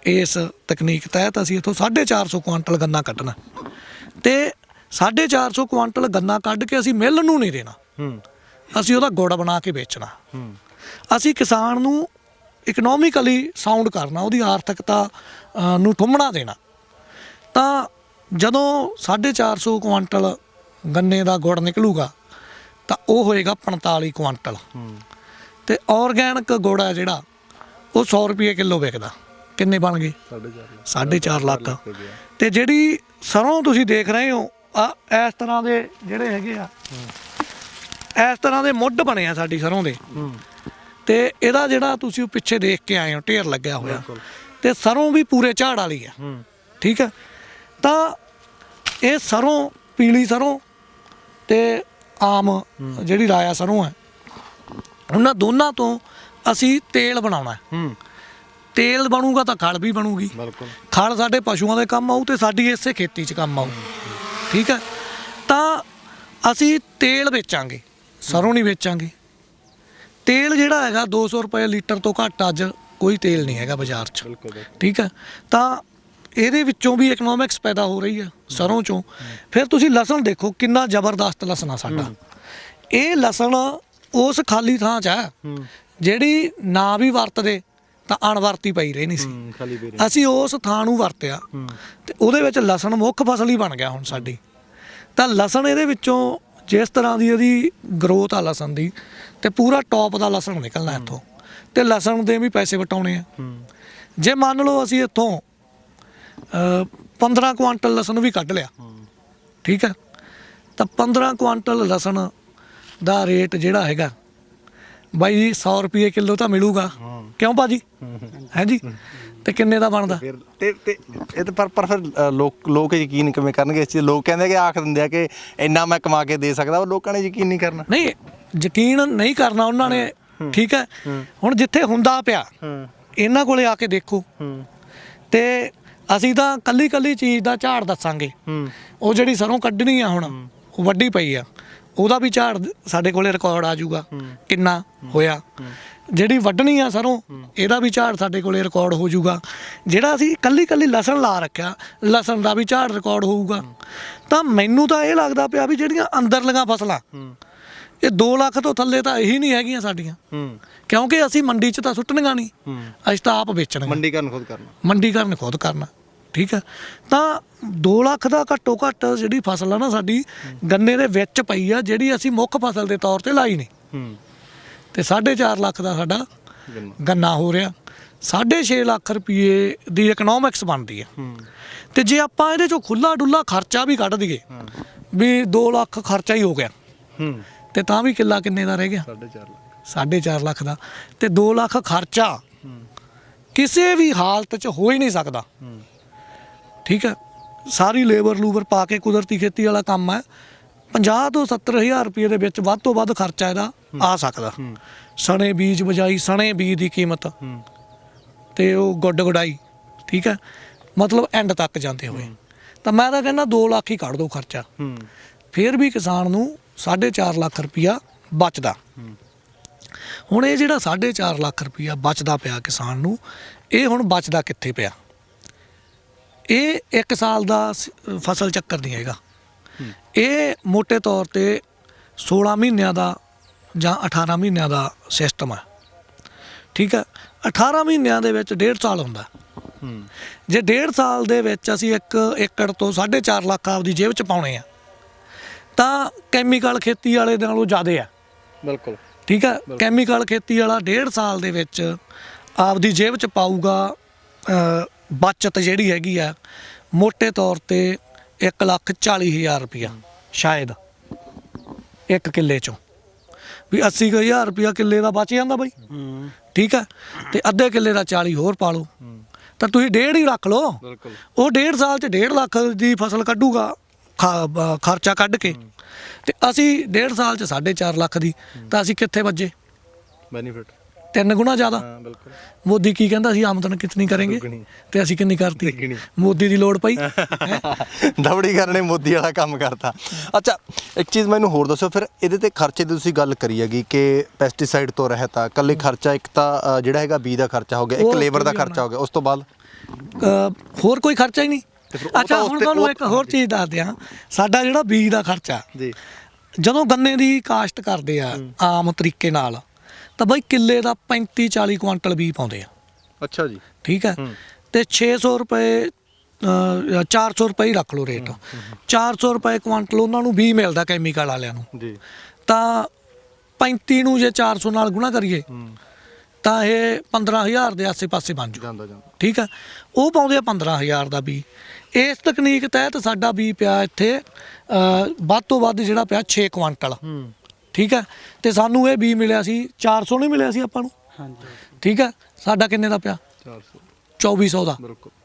ਇਸ ਤਕਨੀਕ ਤਹਿਤ ਅਸੀਂ ਇੱਥੋਂ 450 ਕੁਆਂਟਲ ਗੰਨਾ ਕੱਢਣਾ, ਤੇ 450 ਕੁਆਂਟਲ ਗੰਨਾ ਕੱਢ ਕੇ ਅਸੀਂ ਮਿੱਲ ਨੂੰ ਨਹੀਂ ਦੇਣਾ, ਅਸੀਂ ਉਹਦਾ ਗੁੜ ਬਣਾ ਕੇ ਵੇਚਣਾ। ਅਸੀਂ ਕਿਸਾਨ ਨੂੰ ਇਕਨੋਮਿਕਲੀ ਸਾਊਂਡ ਕਰਨਾ, ਉਹਦੀ ਆਰਥਿਕਤਾ ਨੂੰ ਠੁੰਮਣਾ ਦੇਣਾ। ਤਾਂ ਜਦੋਂ 450 ਕੁਆਂਟਲ ਗੰਨੇ ਦਾ ਗੁੜ ਨਿਕਲੂਗਾ ਤਾਂ ਉਹ ਹੋਏਗਾ 45 ਕੁਆਂਟਲ, ਤੇ ਆਰਗੈਨਿਕ ਗੁੜ ਹੈ ਜਿਹੜਾ ਉਹ 100 ਰੁਪਏ ਕਿਲੋ ਵਿਕਦਾ। ਕਿੰਨੇ ਬਣ ਗਏ? 4.5 ਲੱਖ। ਤੇ ਜਿਹੜੀ ਸਰੋਂ ਤੁਸੀਂ ਦੇਖ ਰਹੇ ਹੋ ਇਸ ਤਰ੍ਹਾਂ ਦੇ ਜਿਹੜੇ ਹੈਗੇ ਆ, ਇਸ ਤਰ੍ਹਾਂ ਦੇ ਮੁੱਢ ਬਣੇ ਆ ਸਾਡੀ ਸਰੋਂ ਦੇ, ਤੇ ਇਹਦਾ ਜਿਹੜਾ ਤੁਸੀਂ ਉਹ ਪਿੱਛੇ ਦੇਖ ਕੇ ਆਏ ਹੋ ਢੇਰ ਲੱਗਿਆ ਹੋਇਆ, ਤੇ ਸਰੋਂ ਵੀ ਪੂਰੇ ਝਾੜ ਵਾਲੀ ਆ। ਠੀਕ ਹੈ, ਤਾਂ ਇਹ ਸਰੋਂ ਪੀਲੀ ਸਰੋਂ ਤੇ ਆਮ ਜਿਹੜੀ ਰਾਇਆ ਸਰੋਂ ਹੈ, ਉਹਨਾਂ ਦੋਨਾਂ ਤੋਂ ਅਸੀਂ ਤੇਲ ਬਣਾਉਣਾ ਹੈ। ਤੇਲ ਬਣੂਗਾ ਤਾਂ ਖਲ ਵੀ ਬਣੂਗੀ, ਖਲ ਸਾਡੇ ਪਸ਼ੂਆਂ ਦੇ ਕੰਮ ਆਊ ਤੇ ਸਾਡੀ ਇਸੇ ਖੇਤੀ 'ਚ ਕੰਮ ਆਊ। ਠੀਕ ਹੈ, ਤਾਂ ਅਸੀਂ ਤੇਲ ਵੇਚਾਂਗੇ, ਸਰੋਂ ਨਹੀਂ ਵੇਚਾਂਗੇ। ਤੇਲ ਜਿਹੜਾ ਹੈਗਾ 200 ਰੁਪਏ ਲੀਟਰ ਤੋਂ ਘੱਟ ਅੱਜ ਕੋਈ ਤੇਲ ਨਹੀਂ ਹੈਗਾ ਬਾਜ਼ਾਰ 'ਚ। ਠੀਕ ਹੈ, ਤਾਂ ਇਹਦੇ ਵਿੱਚੋਂ ਵੀ ਇਕਨੋਮਿਕਸ ਪੈਦਾ ਹੋ ਰਹੀ ਹੈ ਸਰੋਂ 'ਚੋਂ। ਫਿਰ ਤੁਸੀਂ ਲਸਣ ਦੇਖੋ ਕਿੰਨਾ ਜ਼ਬਰਦਸਤ ਲਸਣ ਆ ਸਾਡਾ। ਇਹ ਲਸਣ ਉਸ ਖਾਲੀ ਥਾਂ 'ਚ ਹੈ ਜਿਹੜੀ ਨਾ ਵੀ ਵਰਤਦੇ ਤਾਂ ਅਣਵਰਤੀ ਪਈ ਰਹਿਣੀ ਸੀ, ਅਸੀਂ ਉਸ ਥਾਂ ਨੂੰ ਵਰਤਿਆ ਤੇ ਉਹਦੇ ਵਿੱਚ ਲਸਣ ਮੁੱਖ ਫਸਲ ਹੀ ਬਣ ਗਿਆ ਹੁਣ ਸਾਡੀ। ਤਾਂ ਲਸਣ ਇਹਦੇ ਵਿੱਚੋਂ ਜਿਸ ਤਰ੍ਹਾਂ ਦੀ ਇਹਦੀ ਗਰੋਥ ਆ ਲਸਣ ਦੀ, ਤੇ ਪੂਰਾ ਟੌਪ ਦਾ ਲਸਣ ਨਿਕਲਣਾ ਇੱਥੋਂ, ਤੇ ਲਸਣ ਦੇ ਵੀ ਪੈਸੇ ਵਟਾਉਣੇ ਆ। ਜੇ ਮੰਨ ਲਓ ਅਸੀਂ ਇੱਥੋਂ 15 ਕੁਆਂਟਲ ਲਸਣ ਵੀ ਕੱਢ ਲਿਆ, ਠੀਕ ਹੈ, ਤਾਂ 15 ਕੁਆਂਟਲ ਲਸਣ ਦਾ ਰੇਟ ਜਿਹੜਾ ਹੈਗਾ ਬਾਈ 100 ਰੁਪਏ ਕਿਲੋ ਤਾਂ ਮਿਲੂਗਾ, ਕਿਉਂ ਭਾਜੀ? ਹੈ ਜੀ, ਤੇ ਕਿੰਨੇ ਦਾ ਬਣਦਾ? ਤੇ ਇਹ ਤਾਂ ਪਰ ਫਿਰ ਲੋਕ ਯਕੀਨ ਕਿਵੇਂ ਕਰਨਗੇ ਇਸ ਚੀਜ਼? ਲੋਕ ਕਹਿੰਦੇ ਕਿ ਆਖ ਦਿੰਦੇ ਆ ਕਿ ਇੰਨਾ ਮੈਂ ਕਮਾ ਕੇ ਦੇ ਸਕਦਾ, ਉਹ ਲੋਕਾਂ ਨੇ ਯਕੀਨ ਨਹੀਂ ਕਰਨਾ। ਨਹੀਂ, ਯਕੀਨ ਨਹੀਂ ਕਰਨਾ ਉਹਨਾਂ ਨੇ। ਠੀਕ ਹੈ, ਹੁਣ ਜਿੱਥੇ ਹੁੰਦਾ ਪਿਆ ਇਹਨਾਂ ਕੋਲੇ ਆ ਕੇ ਦੇਖੋ, ਤੇ ਅਸੀਂ ਤਾਂ ਕੱਲੀ ਕੱਲੀ ਚੀਜ਼ ਦਾ ਝਾੜ ਦੱਸਾਂਗੇ। ਉਹ ਜਿਹੜੀ ਸਰੋਂ ਕੱਢਣੀ ਆ ਹੁਣ ਉਹ ਵੱਡੀ ਪਈ ਆ, ਉਹਦਾ ਵੀ ਝਾੜ ਸਾਡੇ ਕੋਲੇ ਰਿਕਾਰਡ ਆ ਜਾਊਗਾ ਕਿੰਨਾ ਹੋਇਆ। ਜਿਹੜੀ ਵੱਢਣੀ ਆ ਸਰੋਂ ਇਹਦਾ ਵੀ ਝਾੜ ਸਾਡੇ ਕੋਲੇ ਰਿਕਾਰਡ ਹੋ ਜਾਊਗਾ। ਜਿਹੜਾ ਅਸੀਂ ਕੱਲੀ ਕੱਲੀ ਲਸਣ ਲਾ ਰੱਖਿਆ, ਲਸਣ ਦਾ ਵੀ ਝਾੜ ਰਿਕਾਰਡ ਹੋਊਗਾ। ਤਾਂ ਮੈਨੂੰ ਤਾਂ ਇਹ ਲੱਗਦਾ ਪਿਆ ਵੀ ਜਿਹੜੀਆਂ ਅੰਦਰਲੀਆਂ ਫਸਲਾਂ ਇਹ 2 ਲੱਖ ਤੋਂ ਥੱਲੇ ਤਾਂ ਇਹੀ ਨਹੀਂ ਹੈਗੀਆਂ ਸਾਡੀਆਂ, ਕਿਉਂਕਿ ਅਸੀਂ ਮੰਡੀ 'ਚ ਤਾਂ ਸੁੱਟਣੀਆਂ ਨਹੀਂ, ਅਸੀਂ ਤਾਂ ਆਪ ਵੇਚਣੀਆਂ। ਮੰਡੀਕਰਨ ਖੁਦ ਕਰਨਾ। ਠੀਕ ਹੈ, ਤਾਂ 2 ਲੱਖ ਦਾ ਘੱਟੋ ਘੱਟ ਜਿਹੜੀ ਫਸਲ ਆ ਨਾ ਸਾਡੀ ਗੰਨੇ ਦੇ ਵਿੱਚ ਪਈ ਆ, ਜਿਹੜੀ ਅਸੀਂ ਮੁੱਖ ਫਸਲ ਦੇ ਤੌਰ ਤੇ ਲਾਈ ਨਹੀਂ, ਤੇ 4.5 ਲੱਖ ਦਾ ਸਾਡਾ ਗੰਨਾ ਹੋ ਰਿਹਾ। 6.5 ਲੱਖ ਰੁਪਏ ਦੀ ਇਕਨੋਮਿਕਸ ਬਣਦੀ ਆ। ਤੇ ਜੇ ਆਪਾਂ ਇਹਦੇ ਚੋਂ ਖੁੱਲਾ ਡੁੱਲਾ ਖਰਚਾ ਵੀ ਕੱਢ ਦਈਏ ਵੀ 2 ਲੱਖ ਖਰਚਾ ਹੀ ਹੋ ਗਿਆ ਤੇ ਤਾਂ ਵੀ ਕਿੱਲਾ ਕਿੰਨੇ ਦਾ ਰਹਿ ਗਿਆ 4.5 ਲੱਖ ਦਾ। ਤੇ 2 ਲੱਖ ਖਰਚਾ ਕਿਸੇ ਵੀ ਹਾਲਤ 'ਚ ਹੋ ਹੀ ਨਹੀਂ ਸਕਦਾ। ਠੀਕ ਹੈ, ਸਾਰੀ ਲੇਬਰ ਲੂਬਰ ਪਾ ਕੇ ਕੁਦਰਤੀ ਖੇਤੀ ਵਾਲਾ ਕੰਮ ਹੈ। 50 ਤੋਂ 70 ਹਜ਼ਾਰ ਰੁਪਏ ਦੇ ਵਿੱਚ ਵੱਧ ਤੋਂ ਵੱਧ ਖਰਚਾ ਇਹਦਾ ਆ ਸਕਦਾ। ਸਣੇ ਬੀਜ ਬਜਾਈ, ਸਣੇ ਬੀਜ ਦੀ ਕੀਮਤ ਤੇ ਉਹ ਗੁੱਡ ਗੁਡਾਈ, ਠੀਕ ਹੈ, ਮਤਲਬ ਐਂਡ ਤੱਕ ਜਾਂਦੇ ਹੋਏ ਤਾਂ ਮੈਂ ਤਾਂ ਕਹਿੰਦਾ 2 ਲੱਖ ਹੀ ਕੱਢ ਦੋ ਖਰਚਾ, ਫਿਰ ਵੀ ਕਿਸਾਨ ਨੂੰ 4.5 ਲੱਖ ਰੁਪਇਆ ਬਚਦਾ। ਹੁਣ ਇਹ ਜਿਹੜਾ 4.5 ਲੱਖ ਰੁਪਇਆ ਬਚਦਾ ਪਿਆ ਕਿਸਾਨ ਨੂੰ, ਇਹ ਹੁਣ ਬਚਦਾ ਕਿੱਥੇ ਪਿਆ? ਇਹ 1 ਸਾਲ ਦਾ ਫਸਲ ਚੱਕਰ ਨਹੀਂ ਹੈਗਾ। ਇਹ ਮੋਟੇ ਤੌਰ ਤੇ 16 ਮਹੀਨਿਆਂ ਦਾ ਜਾਂ 18 ਮਹੀਨਿਆਂ ਦਾ ਸਿਸਟਮ ਹੈ। ਠੀਕ ਹੈ, 18 ਮਹੀਨਿਆਂ ਦੇ ਵਿੱਚ 1.5 ਸਾਲ ਹੁੰਦਾ। ਜੇ 1.5 ਸਾਲ ਦੇ ਵਿੱਚ ਅਸੀਂ 1 ਏਕੜ ਤੋਂ 4.5 ਲੱਖ ਆਪਦੀ ਜੇਬ 'ਚ ਪਾਉਣੇ ਆ ਤਾਂ ਕੈਮੀਕਲ ਖੇਤੀ ਵਾਲੇ ਨਾਲੋਂ ਜ਼ਿਆਦਾ ਆ। ਬਿਲਕੁਲ ਠੀਕ ਹੈ, ਕੈਮੀਕਲ ਖੇਤੀ ਵਾਲਾ 1.5 ਸਾਲ ਦੇ ਵਿੱਚ ਆਪਦੀ ਜੇਬ 'ਚ ਪਾਊਗਾ ਬਚਤ ਜਿਹੜੀ ਹੈਗੀ ਆ ਮੋਟੇ ਤੌਰ ਤੇ 1,40,000 ਰੁਪਇਆ ਸ਼ਾਇਦ 1 ਕਿੱਲੇ 'ਚੋਂ, ਵੀ 80,000 ਰੁਪਇਆ ਕਿੱਲੇ ਦਾ ਬਚ ਜਾਂਦਾ ਬਾਈ। ਠੀਕ ਹੈ, ਤੇ ਅੱਧੇ ਕਿੱਲੇ ਦਾ 40 ਹੋਰ ਪਾ ਲਓ ਤਾਂ ਤੁਸੀਂ 1.5 ਹੀ ਰੱਖ ਲਓ। ਉਹ 1.5 ਸਾਲ 'ਚ 1.5 ਲੱਖ ਦੀ ਫਸਲ ਕੱਢੂਗਾ ਖਰਚਾ ਕੱਢ ਕੇ, ਤੇ ਅਸੀਂ 1.5 ਸਾਲ 'ਚ 4.5 ਲੱਖ ਦੀ, ਤਾਂ ਅਸੀਂ ਕਿੱਥੇ ਵੱਜੇ? ਬੈਨੀਫਿਟ 3 ਗੁਣਾ ਜ਼ਿਆਦਾ। ਬਿਲਕੁਲ। ਮੋਦੀ ਕੀ ਕਹਿੰਦਾ ਸੀ, ਆਮਦਨ ਕਿਤਨੀ ਕਰੇਂਗੇ, ਤੇ ਅਸੀਂ ਕਿੰਨੀ ਕਰਤੀ? ਮੋਦੀ ਦੀ ਲੋੜ ਪਈ। ਦਵੜੀ ਕਰਨੇ ਮੋਦੀ ਵਾਲਾ ਕੰਮ ਕਰਤਾ। ਅੱਛਾ, ਇੱਕ ਚੀਜ਼ ਮੈਨੂੰ ਹੋਰ ਦੱਸੋ ਫਿਰ, ਇਹਦੇ ਤੇ ਖਰਚੇ ਦੀ ਤੁਸੀਂ ਗੱਲ ਕਰੀ ਹੈਗੀ ਕਿ ਪੈਸਟੀਸਾਈਡ ਤੋਂ ਰਹਿਤ ਆ, ਇਕੱਲੇ ਖਰਚਾ ਇੱਕ ਤਾਂ ਜਿਹੜਾ ਹੈਗਾ ਬੀਜ ਦਾ ਖਰਚਾ ਹੋ ਗਿਆ, ਇੱਕ ਲੇਬਰ ਦਾ ਖਰਚਾ ਹੋ ਗਿਆ, ਉਸ ਤੋਂ ਬਾਅਦ ਹੋਰ ਕੋਈ ਖਰਚਾ ਹੀ ਨਹੀਂ। ਅੱਛਾ, ਹੁਣ ਤੁਹਾਨੂੰ ਇੱਕ ਹੋਰ ਚੀਜ਼ ਦੱਸ ਦਿਆਂ, ਸਾਡਾ ਜਿਹੜਾ ਬੀਜ ਦਾ ਖਰਚਾ ਜੀ, ਜਦੋਂ ਗੰਨੇ ਦੀ ਕਾਸ਼ਤ ਕਰਦੇ ਆ ਆਮ ਤਰੀਕੇ ਨਾਲ ਤਾਂ ਬਾਈ ਕਿੱਲੇ ਦਾ 35-40 ਕੁਆਂਟਲ ਬੀਜ ਪਾਉਂਦੇ ਆ। ਅੱਛਾ ਜੀ। ਠੀਕ ਹੈ, ਤੇ 600 ਰੁਪਏ 400 ਰੁਪਏ ਹੀ ਰੱਖ ਲਓ ਰੇਟ, 400 ਰੁਪਏ ਕੁਆਂਟਲ ਉਹਨਾਂ ਨੂੰ ਬੀਜ ਮਿਲਦਾ ਕੈਮੀਕਲ ਵਾਲਿਆਂ ਨੂੰ ਜੀ। ਤਾਂ 35 ਨੂੰ ਜੇ 400 ਨਾਲ ਗੁਣਾ ਕਰੀਏ ਤਾਂ ਇਹ 15,000 ਦੇ ਆਸੇ-ਪਾਸੇ ਬਣ ਜੂ। ਠੀਕ ਹੈ, ਉਹ ਪਾਉਂਦੇ ਆ 15,000 ਦਾ ਬੀਜ। ਇਸ ਤਕਨੀਕ ਤਹਿਤ ਸਾਡਾ ਬੀਜ ਪਿਆ ਇੱਥੇ ਵੱਧ ਤੋਂ ਵੱਧ ਜਿਹੜਾ ਪਿਆ 6 ਕੁਆਂਟਲ। ਠੀਕ ਹੈ, ਤੇ ਸਾਨੂੰ ਇਹ ਬੀਜ ਮਿਲਿਆ ਸੀ 400 ਨਹੀਂ ਮਿਲਿਆ ਸੀ ਆਪਾਂ ਨੂੰ। ਠੀਕ ਹੈ, ਸਾਡਾ ਕਿੰਨੇ ਦਾ ਪਿਆ? 2400 ਦਾ।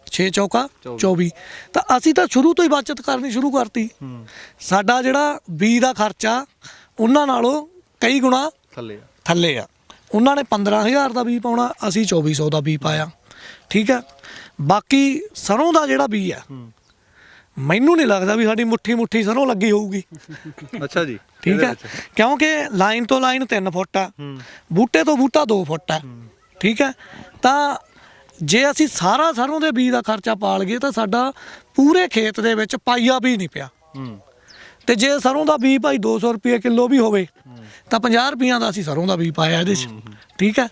6 ਚੌਕਾ 24। ਤਾਂ ਅਸੀਂ ਤਾਂ ਸ਼ੁਰੂ ਤੋਂ ਹੀ ਬਚਤ ਕਰਨੀ ਸ਼ੁਰੂ ਕਰਤੀ। ਸਾਡਾ ਜਿਹੜਾ ਬੀਜ ਦਾ ਖਰਚਾ ਉਹਨਾਂ ਨਾਲੋਂ ਕਈ ਗੁਣਾ ਥੱਲੇ ਆ। ਉਹਨਾਂ ਨੇ 15,000 ਦਾ ਬੀਜ ਪਾਉਣਾ, ਅਸੀਂ 2400 ਦਾ ਬੀਜ ਪਾਇਆ। ਠੀਕ ਹੈ, ਬਾਕੀ ਸਰੋਂ ਦਾ ਜਿਹੜਾ ਬੀਜ ਆ, ਮੈਨੂੰ ਨਹੀਂ ਲੱਗਦਾ ਵੀ ਸਾਡੀ ਮੁੱਠੀ ਸਰੋਂ ਲੱਗੀ ਹੋਊਗੀ। ਅੱਛਾ ਜੀ। ਠੀਕ ਹੈ, ਕਿਉਂਕਿ ਲਾਈਨ ਤੋਂ ਲਾਈਨ 3 ਫੁੱਟ ਆ, ਬੂਟੇ ਤੋਂ ਬੂਟਾ 2 ਫੁੱਟ ਆ। ਠੀਕ ਹੈ, ਤਾਂ ਜੇ ਅਸੀਂ ਸਾਰਾ ਸਰੋਂ ਦੇ ਬੀਜ ਦਾ ਖਰਚਾ ਪਾ ਲਈਏ ਤਾਂ ਸਾਡਾ ਪੂਰੇ ਖੇਤ ਦੇ ਵਿੱਚ ਪਾਈਆ ਵੀ ਨਹੀਂ ਪਿਆ। ਤੇ ਜੇ ਸਰੋਂ ਦਾ ਬੀਜ ਭਾਈ 200 ਰੁਪਏ ਕਿਲੋ ਵੀ ਹੋਵੇ ਤਾਂ 50 ਰੁਪਈਆਂ ਦਾ ਅਸੀਂ ਸਰੋਂ ਦਾ ਬੀਜ ਪਾਇਆ ਇਹਦੇ 'ਚ। ਠੀਕ ਹੈ,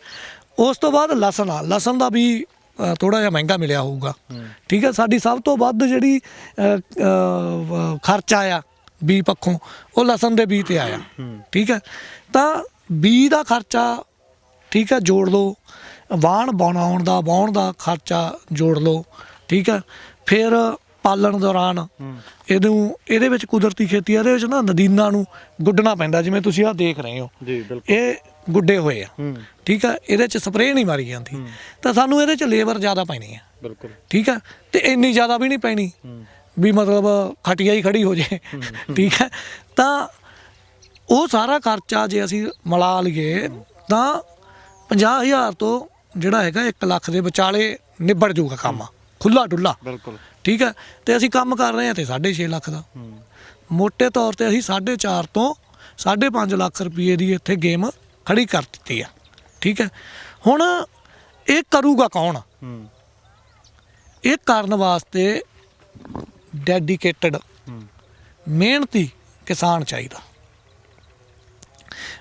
ਉਸ ਤੋਂ ਬਾਅਦ ਲਸਣ ਦਾ ਵੀ ਥੋੜਾ ਜਿਹਾ ਮਹਿੰਗਾ ਮਿਲਿਆ ਹੋਊਗਾ। ਠੀਕ ਹੈ, ਸਾਡੀ ਸਭ ਤੋਂ ਵੱਧ ਜਿਹੜੀ ਖਰਚਾ ਆ ਬੀਜ ਪੱਖੋਂ ਉਹ ਲਸਣ ਦੇ ਬੀਜ ਤੇ ਆਇਆ। ਠੀਕ ਹੈ, ਤਾਂ ਬੀਜ ਦਾ ਖਰਚਾ, ਠੀਕ ਹੈ, ਜੋੜ ਲਓ, ਵਾਹਣ ਵਾਹੁਣ ਦਾ ਖਰਚਾ ਜੋੜ ਲਓ। ਠੀਕ ਹੈ, ਫਿਰ ਪਾਲਣ ਦੌਰਾਨ ਇਹਦੇ ਵਿੱਚ ਕੁਦਰਤੀ ਖੇਤੀ ਇਹਦੇ ਵਿੱਚ ਨਾ ਨਦੀਨਾਂ ਨੂੰ ਗੁੱਡਣਾ ਪੈਂਦਾ, ਜਿਵੇਂ ਤੁਸੀਂ ਆਹ ਦੇਖ ਰਹੇ ਹੋ ਇਹ ਗੁੱਡੇ ਹੋਏ ਆ। ਠੀਕ ਹੈ, ਇਹਦੇ 'ਚ ਸਪਰੇਅ ਨਹੀਂ ਮਾਰੀ ਜਾਂਦੀ, ਤਾਂ ਸਾਨੂੰ ਇਹਦੇ 'ਚ ਲੇਬਰ ਜ਼ਿਆਦਾ ਪੈਣੀ ਹੈ। ਬਿਲਕੁਲ। ਠੀਕ ਹੈ, ਤੇ ਇੰਨੀ ਜ਼ਿਆਦਾ ਵੀ ਨਹੀਂ ਪੈਣੀ ਵੀ ਮਤਲਬ ਖਟੀਆ ਹੀ ਖੜੀ ਹੋ ਜੇ। ਠੀਕ ਹੈ, ਤਾਂ ਉਹ ਸਾਰਾ ਖਰਚਾ ਜੇ ਅਸੀਂ ਮਿਲਾ ਲਈਏ ਤਾਂ 50,000 ਤੋਂ ਜਿਹੜਾ ਹੈਗਾ 1 ਲੱਖ ਦੇ ਵਿਚਾਲੇ ਨਿਬੜ ਜਾਊਗਾ ਕੰਮ, ਖੁੱਲਾ ਡੁੱਲਾ। ਬਿਲਕੁਲ। ਠੀਕ ਹੈ, ਤੇ ਅਸੀਂ ਕੰਮ ਕਰ ਰਹੇ ਹਾਂ ਤੇ 6.5 ਲੱਖ ਦਾ। ਮੋਟੇ ਤੌਰ ਤੇ ਅਸੀਂ 4.5 ਤੋਂ 5.5 ਲੱਖ ਰੁਪਏ ਦੀ ਇੱਥੇ ਗੇਮ ਖੜੀ ਕਰ ਦਿੱਤੀ ਆ। ਠੀਕ ਹੈ, ਹੁਣ ਇਹ ਕਰੂਗਾ ਕੌਣ? ਇਹ ਕਰਨ ਵਾਸਤੇ ਡੈਡੀਕੇਟਡ ਮਿਹਨਤੀ ਕਿਸਾਨ ਚਾਹੀਦਾ।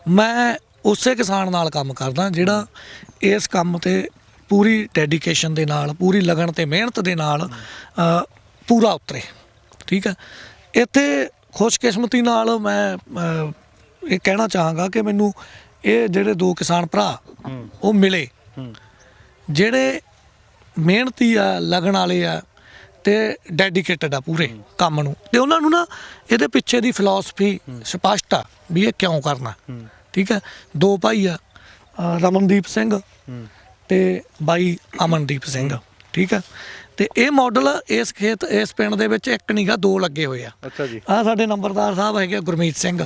ਮੈਂ ਉਸੇ ਕਿਸਾਨ ਨਾਲ ਕੰਮ ਕਰਦਾ ਜਿਹੜਾ ਇਸ ਕੰਮ ਤੇ ਪੂਰੀ ਡੈਡੀਕੇਸ਼ਨ ਦੇ ਨਾਲ, ਪੂਰੀ ਲਗਨ ਤੇ ਮਿਹਨਤ ਦੇ ਨਾਲ ਪੂਰਾ ਉਤਰੇ। ਠੀਕ ਹੈ, ਇੱਥੇ ਖੁਸ਼ਕਿਸਮਤੀ ਨਾਲ ਮੈਂ ਇਹ ਕਹਿਣਾ ਚਾਹਾਂਗਾ ਕਿ ਮੈਨੂੰ ਇਹ ਜਿਹੜੇ 2 ਕਿਸਾਨ ਭਰਾ ਉਹ ਮਿਲੇ ਜਿਹੜੇ ਮਿਹਨਤੀ ਆ, ਲਗਨ ਵਾਲੇ ਆ, ਤੇ ਡੈਡੀਕੇਟਡ ਆ ਪੂਰੇ ਕੰਮ ਨੂੰ, ਤੇ ਉਹਨਾਂ ਨੂੰ ਨਾ ਇਹਦੇ ਪਿੱਛੇ ਦੀ ਫਿਲਾਸਫੀ ਸਪਸ਼ਟ ਆ ਵੀ ਇਹ ਕਿਉਂ ਕਰਨਾ। ਠੀਕ ਹੈ, ਦੋ ਭਾਈ ਆ, ਰਮਨਦੀਪ ਸਿੰਘ ਤੇ ਬਾਈ ਅਮਨਦੀਪ ਸਿੰਘ। ਠੀਕ ਹੈ, ਤੇ ਇਹ ਮਾਡਲ ਇਸ ਪਿੰਡ ਦੇ ਵਿੱਚ ਇੱਕ ਨੀਗਾ, ਦੋ ਲੱਗੇ ਹੋਏ ਆ। ਅੱਛਾ ਜੀ। ਆ ਸਾਡੇ ਨੰਬਰਦਾਰ ਸਾਹਿਬ ਹੈਗੇ ਆ, ਗੁਰਮੀਤ ਸਿੰਘ,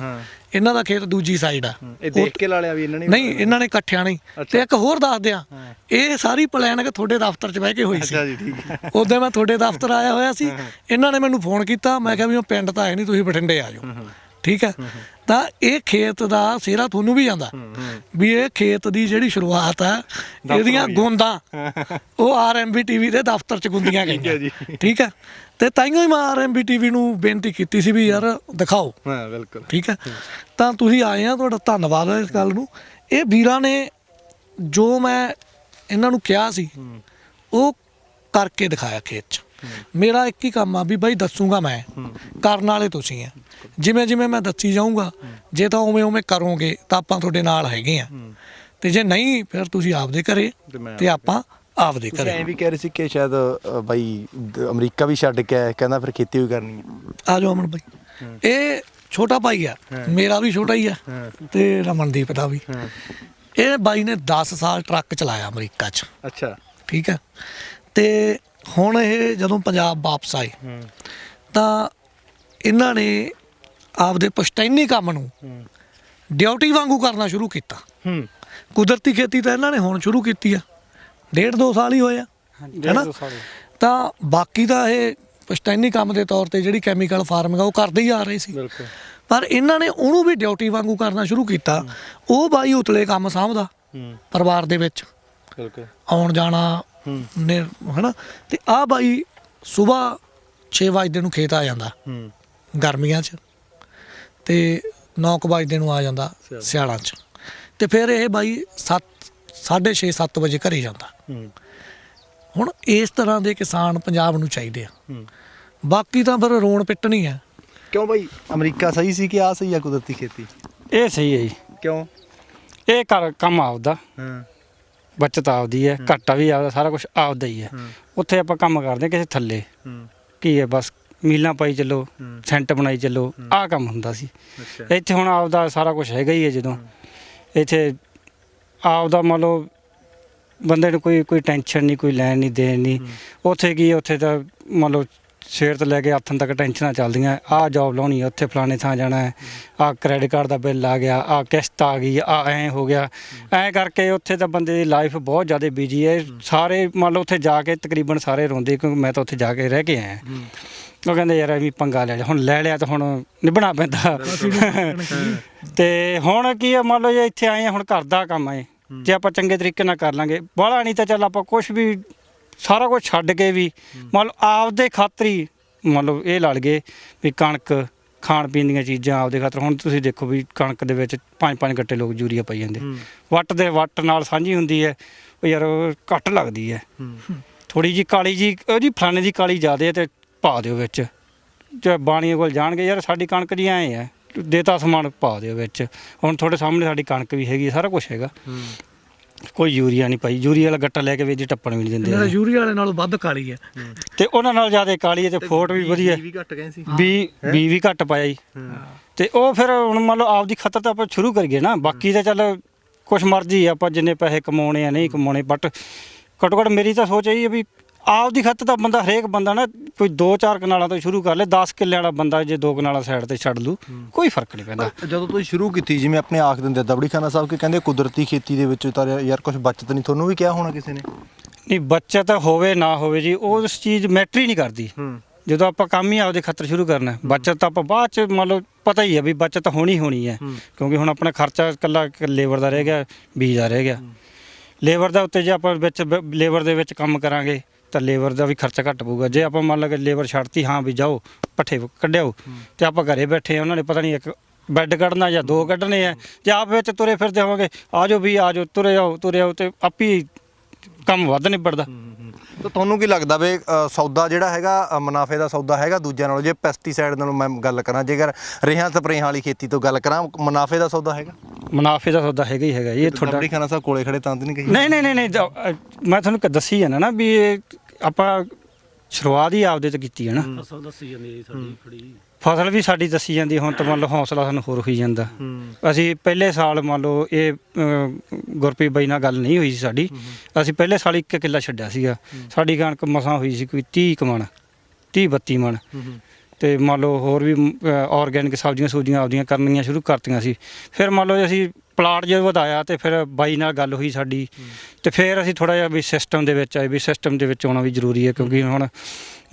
ਇਹਨਾਂ ਦਾ ਖੇਤ ਦੂਜੀ ਸਾਈਡ ਆ। ਇਹ ਦੇਖ ਕੇ ਲਾ ਲਿਆ ਵੀ ਇਹਨਾਂ ਨੇ? ਨਹੀਂ, ਇਹਨਾਂ ਨੇ ਇਕੱਠਿਆਂ ਨਹੀਂ। ਤੇ ਇੱਕ ਹੋਰ ਦੱਸ ਦਿਆਂ, ਇਹ ਸਾਰੀ ਪਲਾਨ ਕਿ ਤੁਹਾਡੇ ਦਫ਼ਤਰ 'ਚ ਬਹਿ ਕੇ ਹੋਈ ਸੀ। ਅੱਛਾ ਜੀ, ਠੀਕ ਹੈ। ਉਦੋਂ ਮੈਂ ਤੁਹਾਡੇ ਦਫ਼ਤਰ ਆਇਆ ਹੋਇਆ ਸੀ, ਇਹਨਾਂ ਨੇ ਮੈਨੂੰ ਫੋਨ ਕੀਤਾ, ਮੈਂ ਕਿਹਾ ਵੀ ਉਹ ਪਿੰਡ ਤਾਂ ਹੈ ਨਹੀਂ, ਤੁਸੀਂ ਬਠਿੰਡੇ ਆ ਜਾਓ। ਠੀਕ ਹੈ, ਤਾਂ ਇਹ ਖੇਤ ਦਾ ਸਿਹਰਾ ਤੁਹਾਨੂੰ ਵੀ ਜਾਂਦਾ ਵੀ ਇਹ ਖੇਤ ਦੀ ਜਿਹੜੀ ਸ਼ੁਰੂਆਤ ਹੈ ਇਹਦੀਆਂ ਗੂੰਦਾਂ ਉਹ ਆਰਐਮਬੀ ਟੀਵੀ ਦੇ ਦਫ਼ਤਰ 'ਚ ਗੁੰਦੀਆਂ ਗਈਆਂ। ਠੀਕ ਹੈ, ਤੇ ਤਾਈਓ ਹੀ ਮੈਂ ਆਰਐਮਬੀ ਟੀਵੀ ਨੂੰ ਬੇਨਤੀ ਕੀਤੀ ਸੀ ਵੀ ਯਾਰ ਦਿਖਾਓ। ਹਾਂ, ਬਿਲਕੁਲ। ਠੀਕ ਹੈ, ਤਾਂ ਤੁਸੀਂ ਆਏ ਆ, ਤੁਹਾਡਾ ਧੰਨਵਾਦ ਹੈ ਇਸ ਗੱਲ ਨੂੰ। ਇਹ ਵੀਰਾਂ ਨੇ ਜੋ ਮੈਂ ਇਹਨਾਂ ਨੂੰ ਕਿਹਾ ਸੀ ਉਹ ਕਰਕੇ ਦਿਖਾਇਆ ਖੇਤ 'ਚ। ਮੇਰਾ ਇੱਕ ਹੀ ਕੰਮ ਆ ਵੀ ਬਾਈ ਦੱਸੂਗਾ ਮੈਂ, ਕਰਨ ਵਾਲੇ ਤੁਸੀਂ ਆ। ਜਿਵੇਂ ਜਿਵੇਂ ਮੈਂ ਦੱਸੀ ਜਾਊਂਗਾ, ਜੇ ਤਾਂ ਉਵੇਂ ਉਵੇਂ ਕਰੋਗੇ ਤਾਂ ਆਪਾਂ ਤੁਹਾਡੇ ਨਾਲ ਹੈਗੇ ਆ, ਤੇ ਜੇ ਨਹੀਂ ਫਿਰ ਤੁਸੀਂ ਆਪਦੇ ਘਰੇ ਤੇ ਆਪਾਂ ਆਪਦੇ ਘਰੇ। ਐਂ ਵੀ ਕਹਿ ਰਹੇ ਸੀ ਕਿ ਸ਼ਾਇਦ ਬਾਈ ਅਮਰੀਕਾ ਵੀ ਛੱਡ ਕੇ ਆਇਆ, ਕਹਿੰਦਾ ਫਿਰ ਖੇਤੀ ਵੀ ਕਰਨੀ ਹੈ। ਆ ਜਾਓ ਅਮਨ ਬਾਈ, ਇਹ ਛੋਟਾ ਭਾਈ ਆ ਮੇਰਾ, ਵੀ ਛੋਟਾ ਹੀ ਆ, ਤੇ ਰਮਨਦੀਪ ਦਾ ਵੀ। ਇਹ ਬਾਈ ਨੇ 10 ਸਾਲ ਟਰੱਕ ਚਲਾਇਆ ਅਮਰੀਕਾ 'ਚ। ਅੱਛਾ। ਠੀਕ ਹੈ, ਤੇ ਹੁਣ ਇਹ ਜਦੋਂ ਪੰਜਾਬ ਵਾਪਸ ਆਏ ਤਾਂ ਇਹਨਾਂ ਨੇ ਆਪਦੇ ਪੁਸ਼ਤੈਨੀ ਕੰਮ ਨੂੰ ਡਿਊਟੀ ਵਾਂਗੂ ਕਰਨਾ ਸ਼ੁਰੂ ਕੀਤਾ। ਕੁਦਰਤੀ ਖੇਤੀ ਤਾਂ ਇਹਨਾਂ ਨੇ ਹੁਣ ਸ਼ੁਰੂ ਕੀਤੀ ਆ, 1.5-2 ਸਾਲ ਹੀ ਹੋਏ ਆ, ਹੈਨਾ। ਤਾਂ ਬਾਕੀ ਤਾਂ ਇਹ ਪੁਸ਼ਤੈਨੀ ਕੰਮ ਦੇ ਤੌਰ ਤੇ ਜਿਹੜੀ ਕੈਮੀਕਲ ਫਾਰਮਿੰਗ ਆ ਉਹ ਕਰਦੇ ਹੀ ਆ ਰਹੇ ਸੀ, ਪਰ ਇਹਨਾਂ ਨੇ ਉਹਨੂੰ ਵੀ ਡਿਊਟੀ ਵਾਂਗੂ ਕਰਨਾ ਸ਼ੁਰੂ ਕੀਤਾ। ਉਹ ਬਾਈ ਉਤਲੇ ਕੰਮ ਸਾਂਭਦਾ ਪਰਿਵਾਰ ਦੇ ਵਿੱਚ, ਆਉਣ ਜਾਣਾ ਨੇ, ਹੈਨਾ। ਤੇ ਆਹ ਬਾਈ ਸੁਬਾਹ 6 ਵਜੇ ਨੂੰ ਖੇਤ ਆ ਜਾਂਦਾ ਗਰਮੀਆਂ 'ਚ, ਤੇ 9 ਵਜੇ ਨੂੰ ਆ ਜਾਂਦਾ ਸਿਆਲਾਂ 'ਚ, ਤੇ ਫਿਰ ਇਹ ਬਾਈ 6:30-7 ਵਜੇ ਘਰੇ ਜਾਂਦਾ। ਹੁਣ ਇਸ ਤਰ੍ਹਾਂ ਦੇ ਕਿਸਾਨ ਪੰਜਾਬ ਨੂੰ ਚਾਹੀਦੇ ਆ। ਬਾਕੀ ਤਾਂ ਫਿਰ ਰੋਣ ਪਿੱਟਣੀ ਆ। ਕਿਉਂ ਬਾਈ, ਅਮਰੀਕਾ ਸਹੀ ਸੀ ਕਿ ਆ ਸਹੀ ਆ ਕੁਦਰਤੀ ਖੇਤੀ? ਇਹ ਸਹੀ ਹੈ ਜੀ। ਕਿਉਂ? ਇਹ ਕੰਮ ਆਪਦਾ, ਬੱਚਤ ਆਪਦੀ ਹੈ, ਘਾਟਾ ਵੀ ਆਪਦਾ, ਸਾਰਾ ਕੁਝ ਆਪਦਾ ਹੀ ਹੈ। ਉੱਥੇ ਆਪਾਂ ਕੰਮ ਕਰਦੇ ਕਿਸੇ ਥੱਲੇ ਕੀ ਹੈ, ਬਸ ਮੀਲਾਂ ਪਾਈ ਚੱਲੋ, ਸੈਂਟ ਬਣਾਈ ਚੱਲੋ, ਆਹ ਕੰਮ ਹੁੰਦਾ ਸੀ। ਇੱਥੇ ਹੁਣ ਆਪਦਾ ਸਾਰਾ ਕੁਝ ਹੈਗਾ ਹੀ ਹੈ। ਜਦੋਂ ਇੱਥੇ ਆਪਦਾ ਮੰਨ ਲਓ ਬੰਦੇ ਨੂੰ ਕੋਈ ਟੈਨਸ਼ਨ ਨਹੀਂ, ਕੋਈ ਲੈਣ ਨਹੀਂ ਦੇਣ ਨਹੀਂ। ਉੱਥੇ ਕੀ, ਉੱਥੇ ਤਾਂ ਮੰਨ ਲਓ ਸਵੇਰ ਤੋਂ ਲੈ ਕੇ ਹੱਥਾਂ ਤੱਕ ਟੈਨਸ਼ਨਾਂ ਚੱਲਦੀਆਂ। ਆਹ ਜੋਬ ਲਾਉਣੀ ਹੈ, ਉੱਥੇ ਫਲਾਣੇ ਥਾਂ ਜਾਣਾ ਹੈ, ਆਹ ਕ੍ਰੈਡਿਟ ਕਾਰਡ ਦਾ ਬਿੱਲ ਆ ਗਿਆ, ਆਹ ਕਿਸ਼ਤ ਆ ਗਈ, ਆਹ ਐਂ ਹੋ ਗਿਆ। ਐਂ ਕਰਕੇ ਉੱਥੇ ਤਾਂ ਬੰਦੇ ਦੀ ਲਾਈਫ ਬਹੁਤ ਜ਼ਿਆਦਾ ਬਿਜੀ ਹੈ। ਸਾਰੇ ਮੰਨ ਲਓ ਉੱਥੇ ਜਾ ਕੇ ਤਕਰੀਬਨ ਸਾਰੇ ਰੋਂਦੇ, ਕਿਉਂਕਿ ਮੈਂ ਤਾਂ ਉੱਥੇ ਜਾ ਕੇ ਰਹਿ ਕੇ ਆਇਆ। ਉਹ ਕਹਿੰਦੇ ਯਾਰ ਐਵੇਂ ਪੰਗਾ ਲੈ ਲਿਆ, ਹੁਣ ਲੈ ਲਿਆ ਤਾਂ ਹੁਣ ਨਿਭਣਾ ਪੈਂਦਾ। ਤੇ ਹੁਣ ਕੀ ਹੈ, ਮੰਨ ਲਓ ਜੇ ਇੱਥੇ ਆਏ ਹਾਂ, ਹੁਣ ਘਰ ਦਾ ਕੰਮ ਹੈ, ਜੇ ਆਪਾਂ ਚੰਗੇ ਤਰੀਕੇ ਨਾਲ ਕਰ ਲਾਂਗੇ ਬਾਹਲਾ ਨਹੀਂ ਤਾਂ ਚੱਲ ਆਪਾਂ ਕੁਛ ਵੀ ਸਾਰਾ ਕੁਝ ਛੱਡ ਕੇ ਵੀ ਮੰਨ ਲਓ ਆਪਦੇ ਖਾਤਰ ਹੀ ਮੰਨ ਲਓ ਇਹ ਲੜ ਗਏ ਵੀ ਕਣਕ ਖਾਣ ਪੀਣ ਦੀਆਂ ਚੀਜ਼ਾਂ ਆਪਦੇ ਖਾਤਰ। ਹੁਣ ਤੁਸੀਂ ਦੇਖੋ ਵੀ ਕਣਕ ਦੇ ਵਿੱਚ 5-5 ਗੱਟੇ ਲੋਕ ਯੂਰੀਆ ਪਾਈ ਜਾਂਦੇ, ਵੱਟ ਨਾਲ ਸਾਂਝੀ ਹੁੰਦੀ ਹੈ, ਉਹ ਯਾਰ ਘੱਟ ਲੱਗਦੀ ਹੈ। ਥੋੜੀ ਜਿਹੀ ਕਾਲੀ ਜੀ ਉਹਦੀ ਫਲਾਣੇ ਦੀ ਕਾਲੀ ਜ਼ਿਆਦਾ ਹੈ ਤੇ ਪਾ ਦਿਓ ਵਿੱਚ, ਜੇ ਬਾਣੀਆਂ ਕੋਲ ਜਾਣਗੇ ਯਾਰ ਸਾਡੀ ਕਣਕ ਦੀ ਐਂ ਹੈ, ਦੇਤਾ ਸਮਾਨ ਪਾ ਦਿਓ ਵਿੱਚ। ਹੁਣ ਤੁਹਾਡੇ ਸਾਹਮਣੇ ਸਾਡੀ ਕਣਕ ਵੀ ਹੈਗੀ, ਸਾਰਾ ਕੁਝ ਹੈਗਾ, ਕੋਈ ਯੂਰੀਆ ਨਹੀਂ ਪਾਈ। ਯੂਰੀਆ ਵਾਲਾ ਗੱਟਾ ਲੈ ਕੇ ਵੀ ਟੱਪਣ ਵੀ ਨਹੀਂ ਦਿੰਦੇ। ਯੂਰੀਆ ਵਾਲੇ ਨਾਲੋਂ ਵੱਧ ਕਾਲੀ ਹੈ, ਤੇ ਉਹਨਾਂ ਨਾਲ ਜ਼ਿਆਦਾ ਕਾਲੀ ਹੈ, ਤੇ ਫੋਟ ਵੀ ਵਧੀਆ, ਬੀ ਵੀ ਘੱਟ ਪਾਇਆ ਜੀ। ਤੇ ਉਹ ਫਿਰ ਹੁਣ ਮੰਨ ਲਓ ਆਪਦੀ ਖਤਰ ਤਾਂ ਆਪਾਂ ਸ਼ੁਰੂ ਕਰੀਏ ਨਾ, ਬਾਕੀ ਤਾਂ ਚੱਲ ਕੁਛ ਮਰਜ਼ੀ ਆਪਾਂ ਜਿੰਨੇ ਪੈਸੇ ਕਮਾਉਣੇ ਆ ਨਹੀਂ ਕਮਾਉਣੇ, ਬਟ ਘੱਟੋ ਘੱਟ ਮੇਰੀ ਤਾਂ ਸੋਚ ਇਹੀ ਹੈ ਵੀ ਆਪਦੀ ਖਾਤਰ ਤਾਂ ਬੰਦਾ ਹਰੇਕ ਬੰਦਾ ਨਾ ਕੋਈ 2-4 ਕਨਾਲਾਂ ਤੋਂ ਸ਼ੁਰੂ ਕਰ ਲੈ। 10 ਕਿੱਲੇ ਵਾਲਾ ਬੰਦਾ ਜੇ 2 ਕਨਾਲਾਂ ਸਾਈਡ ਤੇ ਛੱਡ ਲੂ ਕੋਈ ਫਰਕ ਨਹੀਂ ਪੈਂਦਾ। ਜਦੋਂ ਤੁਸੀਂ ਸ਼ੁਰੂ ਕੀਤੀ, ਜਿਵੇਂ ਆਪਣੇ ਆਖ ਦਿੰਦੇ ਦਬੜੀ ਖਾਨਾ ਸਾਹਿਬ ਕਿ ਕਹਿੰਦੇ ਕੁਦਰਤੀ ਖੇਤੀ ਦੇ ਵਿੱਚ ਤਾਂ ਯਾਰ ਕੁਝ ਬਚਤ ਨਹੀਂ, ਤੁਹਾਨੂੰ ਵੀ ਕਿਹਾ ਹੋਣਾ ਕਿਸੇ ਨੇ? ਨਹੀਂ, ਬੱਚਤ ਹੋਵੇ ਨਾ ਹੋਵੇ ਜੀ, ਉਹ ਉਸ ਚੀਜ਼ ਮੈਟਰ ਹੀ ਨਹੀਂ ਕਰਦੀ। ਜਦੋਂ ਆਪਾਂ ਕੰਮ ਹੀ ਆਪਦੇ ਖਾਤਰ ਸ਼ੁਰੂ ਕਰਨਾ, ਬੱਚਤ ਤਾਂ ਆਪਾਂ ਬਾਅਦ ਚ ਮੰਨ ਲਓ ਪਤਾ ਹੀ ਹੈ ਵੀ ਬੱਚਤ ਹੋਣੀ ਹੈ, ਕਿਉਂਕਿ ਹੁਣ ਆਪਣਾ ਖਰਚਾ ਇਕੱਲਾ ਲੇਬਰ ਦਾ ਰਹਿ ਗਿਆ, ਬੀਜ ਦਾ ਰਹਿ ਗਿਆ। ਲੇਬਰ ਦਾ ਉੱਤੇ ਜੇ ਆਪਾਂ ਵਿੱਚ ਲੇਬਰ ਦੇ ਵਿੱਚ ਕੰਮ ਕਰਾਂਗੇ ਤਾਂ ਲੇਬਰ ਦਾ ਵੀ ਖਰਚਾ ਘੱਟ ਪਊਗਾ। ਜੇ ਆਪਾਂ ਮੰਨ ਲਾ ਕਿ ਲੇਬਰ ਛੱਡਤੀ, ਹਾਂ ਵੀ ਜਾਓ ਪੱਠੇ ਕੱਢਿਓ, ਤੇ ਆਪਾਂ ਘਰੇ ਬੈਠੇ ਉਹਨਾਂ ਨੇ ਪਤਾ ਨਹੀਂ ਇੱਕ ਬੈੱਡ ਕੱਢਣਾ ਜਾਂ 2 ਕੱਢਣੇ ਆ, ਜੇ ਆਪ ਵਿੱਚ ਤੁਰੇ ਫਿਰਦੇ ਹੋਵਾਂਗੇ ਆ ਜਾਓ ਵੀ ਆ ਜਾਓ, ਤੁਰੇ ਆਓ ਤੇ ਆਪੀ ਕੰਮ ਵੱਧ ਨਿਬੜਦਾ। ਤਾਂ ਤੁਹਾਨੂੰ ਕੀ ਲੱਗਦਾ ਵੀ ਸੌਦਾ ਜਿਹੜਾ ਹੈਗਾ ਮੁਨਾਫੇ ਦਾ ਸੌਦਾ ਹੈਗਾ ਦੂਜਿਆਂ ਨਾਲੋਂ? ਜੇ ਪੈਸਟੀਸਾਈਡ ਨਾਲੋਂ ਮੈਂ ਗੱਲ ਕਰਾਂ, ਜੇਕਰ ਰੇਹਾਂ ਸਪਰੇਹਾਂ ਵਾਲੀ ਖੇਤੀ ਤੋਂ ਗੱਲ ਕਰਾਂ, ਮੁਨਾਫੇ ਦਾ ਸੌਦਾ ਹੈਗਾ? ਮੁਨਾਫੇ ਦਾ ਸੌਦਾ ਹੈਗਾ ਹੀ ਹੈਗਾ। ਇਹ ਤੁਹਾਡਾ ਦਬੜੀ ਖਾਨਾ ਸਾਹਿਬ ਕੋਲੇ ਖੜੇ ਤਾਂ ਨਹੀਂ ਕਹੀ? ਨਹੀਂ, ਮੈਂ ਤੁਹਾਨੂੰ ਦੱਸੀ ਜਾਂਦਾ ਨਾ ਵੀ ਆਪਾਂ ਸ਼ੁਰੂਆਤ ਹੀ ਆਪਦੇ ਤੋਂ ਕੀਤੀ ਹੈ ਨਾ। ਫਸਲ ਵੀ ਸਾਡੀ ਦੱਸੀ ਜਾਂਦੀ, ਹੁਣ ਤਾਂ ਮੰਨ ਲਓ ਹੌਸਲਾ ਸਾਨੂੰ ਹੋਰ ਹੋਈ ਜਾਂਦਾ। ਅਸੀਂ ਪਹਿਲੇ ਸਾਲ ਮੰਨ ਲਓ ਇਹ ਗੁਰਪ੍ਰੀਤ ਬਾਈ ਨਾਲ ਗੱਲ ਨਹੀਂ ਹੋਈ ਸੀ ਸਾਡੀ, ਅਸੀਂ ਪਹਿਲੇ ਸਾਲ 1 ਕਿੱਲਾ ਛੱਡਿਆ ਸੀਗਾ। ਸਾਡੀ ਕਣਕ ਮਸਾਂ ਹੋਈ ਸੀ ਕੋਈ 30 ਮਣ 30-32 ਮਣ, ਤੇ ਮੰਨ ਲਓ ਹੋਰ ਵੀ ਆਰਗੈਨਿਕ ਸਬਜ਼ੀਆਂ ਆਪਦੀਆਂ ਕਰਨੀਆਂ ਸ਼ੁਰੂ ਕਰਤੀਆਂ ਸੀ। ਫਿਰ ਮੰਨ ਲਓ ਅਸੀਂ ਪਲਾਟ ਜਦੋਂ ਵਧਾਇਆ ਤੇ ਫਿਰ ਬਾਈ ਨਾਲ ਗੱਲ ਹੋਈ ਸਾਡੀ, ਤੇ ਫਿਰ ਅਸੀਂ ਥੋੜ੍ਹਾ ਜਿਹਾ ਵੀ ਸਿਸਟਮ ਦੇ ਵਿੱਚ ਆਏ, ਵੀ ਸਿਸਟਮ ਦੇ ਵਿੱਚ ਆਉਣਾ ਵੀ ਜ਼ਰੂਰੀ ਹੈ, ਕਿਉਂਕਿ ਹੁਣ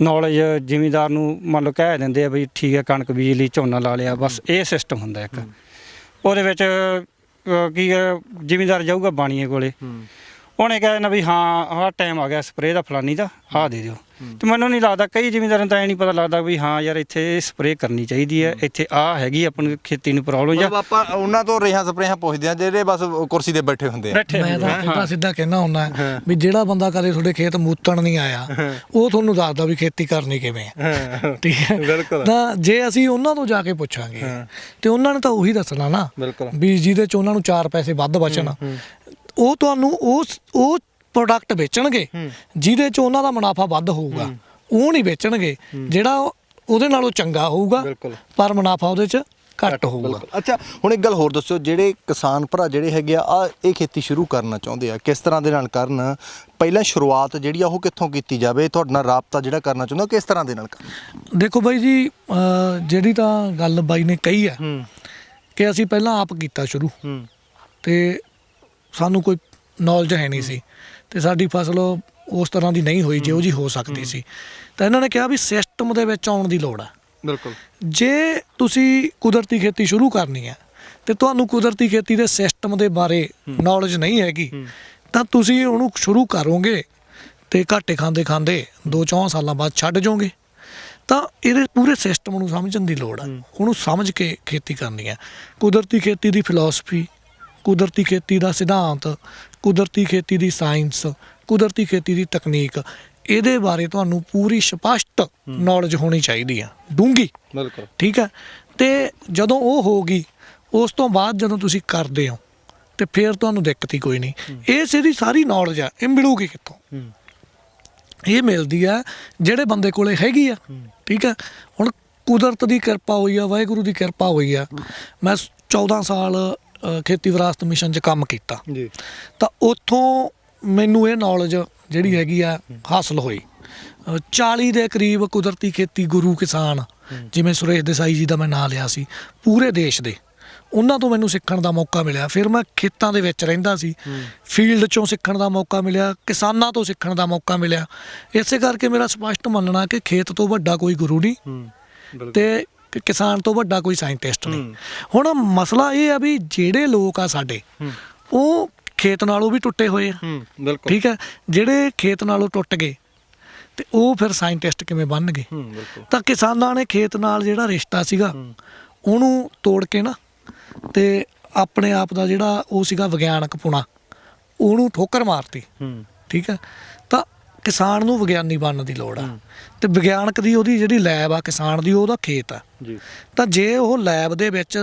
ਨੌਲੇਜ ਜ਼ਿਮੀਂਦਾਰ ਨੂੰ ਮੰਨ ਲਓ ਕਹਿ ਦਿੰਦੇ ਆ ਵੀ ਠੀਕ ਹੈ ਕਣਕ ਬੀਜ ਲਈ, ਝੋਨਾ ਲਾ ਲਿਆ, ਬਸ ਇਹ ਸਿਸਟਮ ਹੁੰਦਾ ਇੱਕ। ਉਹਦੇ ਵਿੱਚ ਕੀ ਜ਼ਿਮੀਂਦਾਰ ਜਾਊਗਾ ਬਾਣੀਏ ਕੋਲੇ, ਉਹਨੇ ਕਹਿ ਦੇਣਾ ਵੀ ਹਾਂ ਆਹ ਟਾਈਮ ਆ ਗਿਆ ਸਪਰੇਅ ਦਾ ਫਲਾਨੀ ਦਾ, ਆਹ ਦੇ ਦਿਓ। ਤੇ ਮੈਨੂੰ ਨਹੀਂ ਲੱਗਦਾ, ਕਈ ਜ਼ਿਮੀਂਦਾਰਾਂ ਨੂੰ ਤਾਂ ਇਹ ਨਹੀਂ ਪਤਾ ਲੱਗਦਾ ਵੀ ਹਾਂ ਯਾਰ ਇੱਥੇ ਇਹ ਸਪਰੇਅ ਕਰਨੀ ਚਾਹੀਦੀ ਹੈ, ਇੱਥੇ ਆਹ ਹੈਗੀ ਆਪਣੀ ਖੇਤੀ ਨੂੰ ਪ੍ਰੋਬਲਮ। ਜਾਂ ਆਪਾਂ ਉਹਨਾਂ ਤੋਂ ਰੇਹਾਂ ਸਪਰੇਹਾਂ ਪੁੱਛਦੇ ਆ ਜਿਹੜੇ ਬਸ ਕੁਰਸੀ ਤੇ ਬੈਠੇ ਹੁੰਦੇ ਆ। ਮੈਂ ਤਾਂ ਸਿੱਧਾ ਕਹਿਣਾ ਹੁੰਦਾ ਵੀ ਜਿਹੜਾ ਬੰਦਾ ਕਦੇ ਤੁਹਾਡੇ ਖੇਤ ਮੂਤਣ ਨਹੀਂ ਆਇਆ, ਉਹ ਤੁਹਾਨੂੰ ਦੱਸਦਾ ਵੀ ਖੇਤੀ ਕਰਨੀ ਕਿਵੇਂ ਆ। ਠੀਕ ਹੈ, ਤਾਂ ਜੇ ਅਸੀਂ ਉਹਨਾਂ ਤੋਂ ਜਾ ਕੇ ਪੁੱਛਾਂਗੇ ਤੇ ਉਹਨਾਂ ਨੇ ਤਾਂ ਉਹੀ ਦੱਸਣਾ ਨਾ ਵੀ ਜਿਹਦੇ ਚ ਉਹਨਾਂ ਨੂੰ 4 ਪੈਸੇ ਵੱਧ ਬਚਣ, ਉਹ ਤੁਹਾਨੂੰ ਉਹ ਪ੍ਰੋਡਕਟ ਵੇਚਣਗੇ ਜਿਹਦੇ ਚ ਉਹਨਾਂ ਦਾ ਮੁਨਾਫਾ ਵੱਧ ਹੋਊਗਾ। ਉਹ ਨਹੀਂ ਵੇਚਣਗੇ ਜਿਹੜਾ ਉਹਦੇ ਨਾਲੋਂ ਚੰਗਾ ਹੋਊਗਾ ਪਰ ਮੁਨਾਫਾ ਉਹਦੇ ਚ ਘੱਟ ਹੋਊਗਾ। ਅੱਛਾ, ਹੁਣ ਇੱਕ ਗੱਲ ਹੋਰ ਦੱਸਿਓ, ਜਿਹੜੇ ਕਿਸਾਨ ਭਰਾ ਜਿਹੜੇ ਹੈਗੇ ਆ ਇਹ ਖੇਤੀ ਸ਼ੁਰੂ ਕਰਨਾ ਚਾਹੁੰਦੇ ਆ, ਕਿਸ ਤਰ੍ਹਾਂ ਦੇ ਨਾਲ ਕਰਨ? ਪਹਿਲਾਂ ਸ਼ੁਰੂਆਤ ਜਿਹੜੀ ਆ ਉਹ ਕਿੱਥੋਂ ਕੀਤੀ ਜਾਵੇ? ਤੁਹਾਡੇ ਨਾਲ ਰਾਬਤਾ ਜਿਹੜਾ ਕਰਨਾ ਚਾਹੁੰਦਾ ਕਿਸ ਤਰ੍ਹਾਂ ਦੇ ਨਾਲ ਕਰਨ? ਦੇਖੋ ਬਾਈ ਜੀ, ਜਿਹੜੀ ਤਾਂ ਗੱਲ ਬਾਈ ਨੇ ਕਹੀ ਆ ਕਿ ਅਸੀਂ ਪਹਿਲਾਂ ਆਪ ਕੀਤਾ ਸ਼ੁਰੂ, ਤੇ ਸਾਨੂੰ ਕੋਈ ਨੌਲੇਜ ਹੈ ਨਹੀਂ ਸੀ, ਤੇ ਸਾਡੀ ਫਸਲ ਉਸ ਤਰ੍ਹਾਂ ਦੀ ਨਹੀਂ ਹੋਈ ਜਿਹੋ ਜੀ ਹੋ ਸਕਦੀ ਸੀ। ਤਾਂ ਇਹਨਾਂ ਨੇ ਕਿਹਾ ਵੀ ਸਿਸਟਮ ਦੇ ਵਿੱਚ ਆਉਣ ਦੀ ਲੋੜ ਹੈ। ਬਿਲਕੁਲ, ਜੇ ਤੁਸੀਂ ਕੁਦਰਤੀ ਖੇਤੀ ਸ਼ੁਰੂ ਕਰਨੀ ਹੈ ਤੇ ਤੁਹਾਨੂੰ ਕੁਦਰਤੀ ਖੇਤੀ ਦੇ ਸਿਸਟਮ ਦੇ ਬਾਰੇ ਨੌਲੇਜ ਨਹੀਂ ਹੈਗੀ, ਤਾਂ ਤੁਸੀਂ ਉਹਨੂੰ ਸ਼ੁਰੂ ਕਰੋਗੇ ਤੇ ਘਾਟੇ ਖਾਂਦੇ 2-4 ਸਾਲਾਂ ਬਾਅਦ ਛੱਡ ਜਾਓਗੇ। ਤਾਂ ਇਹਦੇ ਪੂਰੇ ਸਿਸਟਮ ਨੂੰ ਸਮਝਣ ਦੀ ਲੋੜ ਹੈ, ਉਹਨੂੰ ਸਮਝ ਕੇ ਖੇਤੀ ਕਰਨੀ ਹੈ। ਕੁਦਰਤੀ ਖੇਤੀ ਦੀ ਫਿਲਾਸਫੀ, ਕੁਦਰਤੀ ਖੇਤੀ ਦਾ ਸਿਧਾਂਤ, ਕੁਦਰਤੀ ਖੇਤੀ ਦੀ ਸਾਇੰਸ, ਕੁਦਰਤੀ ਖੇਤੀ ਦੀ ਤਕਨੀਕ, ਇਹਦੇ ਬਾਰੇ ਤੁਹਾਨੂੰ ਪੂਰੀ ਸਪਸ਼ਟ ਨੌਲੇਜ ਹੋਣੀ ਚਾਹੀਦੀ ਆ, ਡੂੰਘੀ। ਬਿਲਕੁਲ, ਠੀਕ ਹੈ। ਤੇ ਜਦੋਂ ਉਹ ਹੋਊਗੀ, ਉਸ ਤੋਂ ਬਾਅਦ ਜਦੋਂ ਤੁਸੀਂ ਕਰਦੇ ਹੋ ਤੇ ਫਿਰ ਤੁਹਾਨੂੰ ਦਿੱਕਤ ਹੀ ਕੋਈ ਨਹੀਂ। ਇਹ ਇਹਦੀ ਸਾਰੀ ਨੌਲੇਜ ਆ, ਇਹ ਮਿਲੂਗੀ ਕਿੱਥੋਂ? ਇਹ ਮਿਲਦੀ ਆ ਜਿਹੜੇ ਬੰਦੇ ਕੋਲੇ ਹੈਗੀ ਆ। ਠੀਕ ਹੈ, ਹੁਣ ਕੁਦਰਤ ਦੀ ਕਿਰਪਾ ਹੋਈ ਆ, ਵਾਹਿਗੁਰੂ ਦੀ ਕਿਰਪਾ ਹੋਈ ਆ। ਮੈਂ 14 ਸਾਲ ਖੇਤੀ ਵਿਰਾਸਤ ਮਿਸ਼ਨ 'ਚ ਕੰਮ ਕੀਤਾ ਜੀ, ਤਾਂ ਉੱਥੋਂ ਮੈਨੂੰ ਇਹ ਨੌਲੇਜ ਜਿਹੜੀ ਹੈਗੀ ਆ ਹਾਸਲ ਹੋਈ। 40 ਦੇ ਕਰੀਬ ਕੁਦਰਤੀ ਖੇਤੀ ਗੁਰੂ ਕਿਸਾਨ, ਜਿਵੇਂ ਸੁਰੇਸ਼ ਦੇਸਾਈ ਜੀ ਦਾ ਮੈਂ ਨਾਂ ਲਿਆ ਸੀ, ਪੂਰੇ ਦੇਸ਼ ਦੇ, ਉਹਨਾਂ ਤੋਂ ਮੈਨੂੰ ਸਿੱਖਣ ਦਾ ਮੌਕਾ ਮਿਲਿਆ। ਫਿਰ ਮੈਂ ਖੇਤਾਂ ਦੇ ਵਿੱਚ ਰਹਿੰਦਾ ਸੀ, ਫੀਲਡ 'ਚੋਂ ਸਿੱਖਣ ਦਾ ਮੌਕਾ ਮਿਲਿਆ, ਕਿਸਾਨਾਂ ਤੋਂ ਸਿੱਖਣ ਦਾ ਮੌਕਾ ਮਿਲਿਆ। ਇਸੇ ਕਰਕੇ ਮੇਰਾ ਸਪਸ਼ਟ ਮੰਨਣਾ ਕਿ ਖੇਤ ਤੋਂ ਵੱਡਾ ਕੋਈ ਗੁਰੂ ਨਹੀਂ ਤੇ ਕਿਸਾਨ ਤੋਂ ਵੱਡਾ ਕੋਈ ਸਾਇੰਟਿਸਟ ਨਹੀਂ। ਹੁਣ ਮਸਲਾ ਇਹ ਆ ਵੀ ਜਿਹੜੇ ਲੋਕ ਆ ਸਾਡੇ, ਉਹ ਖੇਤ ਨਾਲੋਂ ਵੀ ਟੁੱਟੇ ਹੋਏ ਆ। ਠੀਕ ਹੈ, ਜਿਹੜੇ ਖੇਤ ਨਾਲੋਂ ਟੁੱਟ ਗਏ ਤੇ ਉਹ ਫਿਰ ਸਾਇੰਟਿਸਟ ਕਿਵੇਂ ਬਣਨਗੇ? ਤਾਂ ਕਿਸਾਨਾਂ ਨੇ ਖੇਤ ਨਾਲ ਜਿਹੜਾ ਰਿਸ਼ਤਾ ਸੀਗਾ ਉਹਨੂੰ ਤੋੜ ਕੇ ਨਾ, ਤੇ ਆਪਣੇ ਆਪ ਦਾ ਜਿਹੜਾ ਉਹ ਸੀਗਾ ਵਿਗਿਆਨਕ ਪੁਣਾ, ਉਹਨੂੰ ਠੋਕਰ ਮਾਰਤੀ। ਠੀਕ ਹੈ, ਤਾਂ ਕਿਸਾਨ ਨੂੰ ਵਿਗਿਆਨੀ ਬਣਨ ਦੀ ਲੋੜ ਆ, ਤੇ ਵਿਗਿਆਨਕ ਦੀ ਉਹਦੀ ਜਿਹੜੀ ਲੈਬ ਆ, ਕਿਸਾਨ ਦੀ ਉਹਦਾ ਖੇਤ ਆ। ਤਾਂ ਜੇ ਉਹ ਲੈਬ ਦੇ ਵਿੱਚ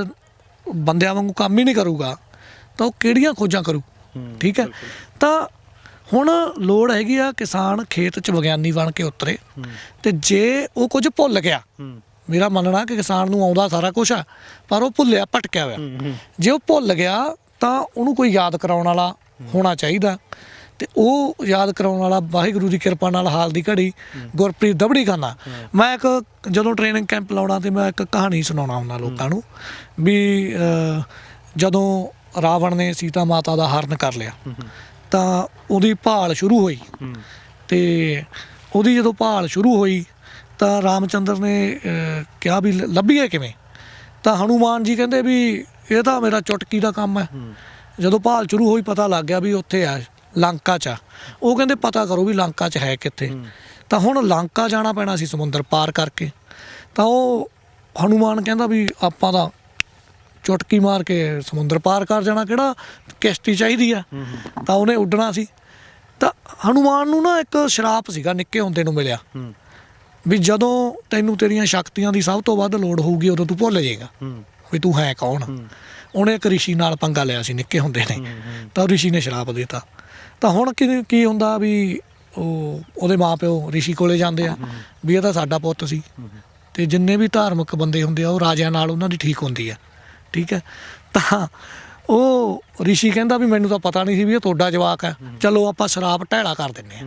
ਬੰਦਿਆਂ ਵਾਂਗੂ ਕੰਮ ਹੀ ਨਹੀਂ ਕਰੂਗਾ ਤਾਂ ਉਹ ਕਿਹੜੀਆਂ ਖੋਜਾਂ ਕਰੂ? ਠੀਕ ਹੈ, ਤਾਂ ਹੁਣ ਲੋੜ ਹੈਗੀ ਆ ਕਿਸਾਨ ਖੇਤ 'ਚ ਵਿਗਿਆਨੀ ਬਣ ਕੇ ਉਤਰੇ। ਤੇ ਜੇ ਉਹ ਕੁਝ ਭੁੱਲ ਗਿਆ, ਮੇਰਾ ਮੰਨਣਾ ਕਿ ਕਿਸਾਨ ਨੂੰ ਆਉਂਦਾ ਸਾਰਾ ਕੁਛ ਆ, ਪਰ ਉਹ ਭੁੱਲਿਆ ਭਟਕਿਆ ਹੋਇਆ। ਜੇ ਉਹ ਭੁੱਲ ਗਿਆ ਤਾਂ ਉਹਨੂੰ ਕੋਈ ਯਾਦ ਕਰਾਉਣ ਵਾਲਾ ਹੋਣਾ ਚਾਹੀਦਾ, ਤੇ ਉਹ ਯਾਦ ਕਰਾਉਣ ਵਾਲਾ ਵਾਹਿਗੁਰੂ ਦੀ ਕਿਰਪਾ ਨਾਲ ਹਾਲ ਦੀ ਘੜੀ ਗੁਰਪ੍ਰੀਤ ਦਬੜੀ ਖਾਨਾ। ਮੈਂ ਇੱਕ ਜਦੋਂ ਟ੍ਰੇਨਿੰਗ ਕੈਂਪ ਲਾਉਣਾ ਤੇ ਮੈਂ ਇੱਕ ਕਹਾਣੀ ਸੁਣਾਉਣਾ ਹੁੰਦਾ ਲੋਕਾਂ ਨੂੰ ਵੀ ਜਦੋਂ ਰਾਵਣ ਨੇ ਸੀਤਾ ਮਾਤਾ ਦਾ ਹਰਨ ਕਰ ਲਿਆ ਤਾਂ ਉਹਦੀ ਭਾਲ ਸ਼ੁਰੂ ਹੋਈ, ਤੇ ਉਹਦੀ ਜਦੋਂ ਭਾਲ ਸ਼ੁਰੂ ਹੋਈ ਤਾਂ ਰਾਮਚੰਦਰ ਨੇ ਕਿਹਾ ਵੀ ਲੱਭੀਏ ਕਿਵੇਂ? ਤਾਂ ਹਨੂਮਾਨ ਜੀ ਕਹਿੰਦੇ ਵੀ ਇਹ ਤਾਂ ਮੇਰਾ ਚੁਟਕੀ ਦਾ ਕੰਮ ਹੈ। ਜਦੋਂ ਭਾਲ ਸ਼ੁਰੂ ਹੋਈ ਪਤਾ ਲੱਗ ਗਿਆ ਵੀ ਉੱਥੇ ਆ, ਲੰਕਾ 'ਚ ਆ। ਉਹ ਕਹਿੰਦੇ ਪਤਾ ਕਰੋ ਵੀ ਲੰਕਾ 'ਚ ਹੈ ਕਿੱਥੇ। ਤਾਂ ਹੁਣ ਲੰਕਾ ਜਾਣਾ ਪੈਣਾ ਸੀ ਸਮੁੰਦਰ ਪਾਰ ਕਰਕੇ। ਤਾਂ ਉਹ ਹਨੂਮਾਨ ਕਹਿੰਦਾ ਵੀ ਆਪਾਂ ਤਾਂ ਚੁਟਕੀ ਮਾਰ ਕੇ ਸਮੁੰਦਰ ਪਾਰ ਕਰ ਜਾਣਾ, ਕਿਹੜਾ ਕਿਸ਼ਤੀ ਚਾਹੀਦੀ ਆ। ਤਾਂ ਉਹਨੇ ਉੱਡਣਾ ਸੀ। ਤਾਂ ਹਨੂਮਾਨ ਨੂੰ ਨਾ ਇੱਕ ਸ਼ਰਾਪ ਸੀਗਾ ਨਿੱਕੇ ਹੁੰਦੇ ਨੂੰ ਮਿਲਿਆ ਵੀ ਜਦੋਂ ਤੈਨੂੰ ਤੇਰੀਆਂ ਸ਼ਕਤੀਆਂ ਦੀ ਸਭ ਤੋਂ ਵੱਧ ਲੋੜ ਹੋਊਗੀ ਉਦੋਂ ਤੂੰ ਭੁੱਲ ਜਾਏਗਾ ਵੀ ਤੂੰ ਹੈ ਕੌਣ। ਉਹਨੇ ਇੱਕ ਰਿਸ਼ੀ ਨਾਲ ਪੰਗਾ ਲਿਆ ਸੀ ਨਿੱਕੇ ਹੁੰਦੇ ਨੇ, ਤਾਂ ਰਿਸ਼ੀ ਨੇ ਸ਼ਰਾਪ ਦਿੱਤਾ। ਤਾਂ ਹੁਣ ਕੀ ਹੁੰਦਾ ਵੀ ਉਹ ਉਹਦੇ ਮਾਪਿਓ ਰਿਸ਼ੀ ਕੋਲੇ ਜਾਂਦੇ ਆ ਵੀ ਇਹ ਤਾਂ ਸਾਡਾ ਪੁੱਤ ਸੀ। ਤੇ ਜਿੰਨੇ ਵੀ ਧਾਰਮਿਕ ਬੰਦੇ ਹੁੰਦੇ ਆ ਉਹ ਰਾਜਿਆਂ ਨਾਲ ਉਹਨਾਂ ਦੀ ਠੀਕ ਹੁੰਦੀ ਆ, ਠੀਕ ਹੈ। ਤਾਂ ਉਹ ਰਿਸ਼ੀ ਕਹਿੰਦਾ ਵੀ ਮੈਨੂੰ ਤਾਂ ਪਤਾ ਨਹੀਂ ਸੀ ਵੀ ਇਹ ਤੁਹਾਡਾ ਜਵਾਕ ਹੈ, ਚਲੋ ਆਪਾਂ ਸ਼ਰਾਪ ਢੈਲਾ ਕਰ ਦਿੰਦੇ ਆ।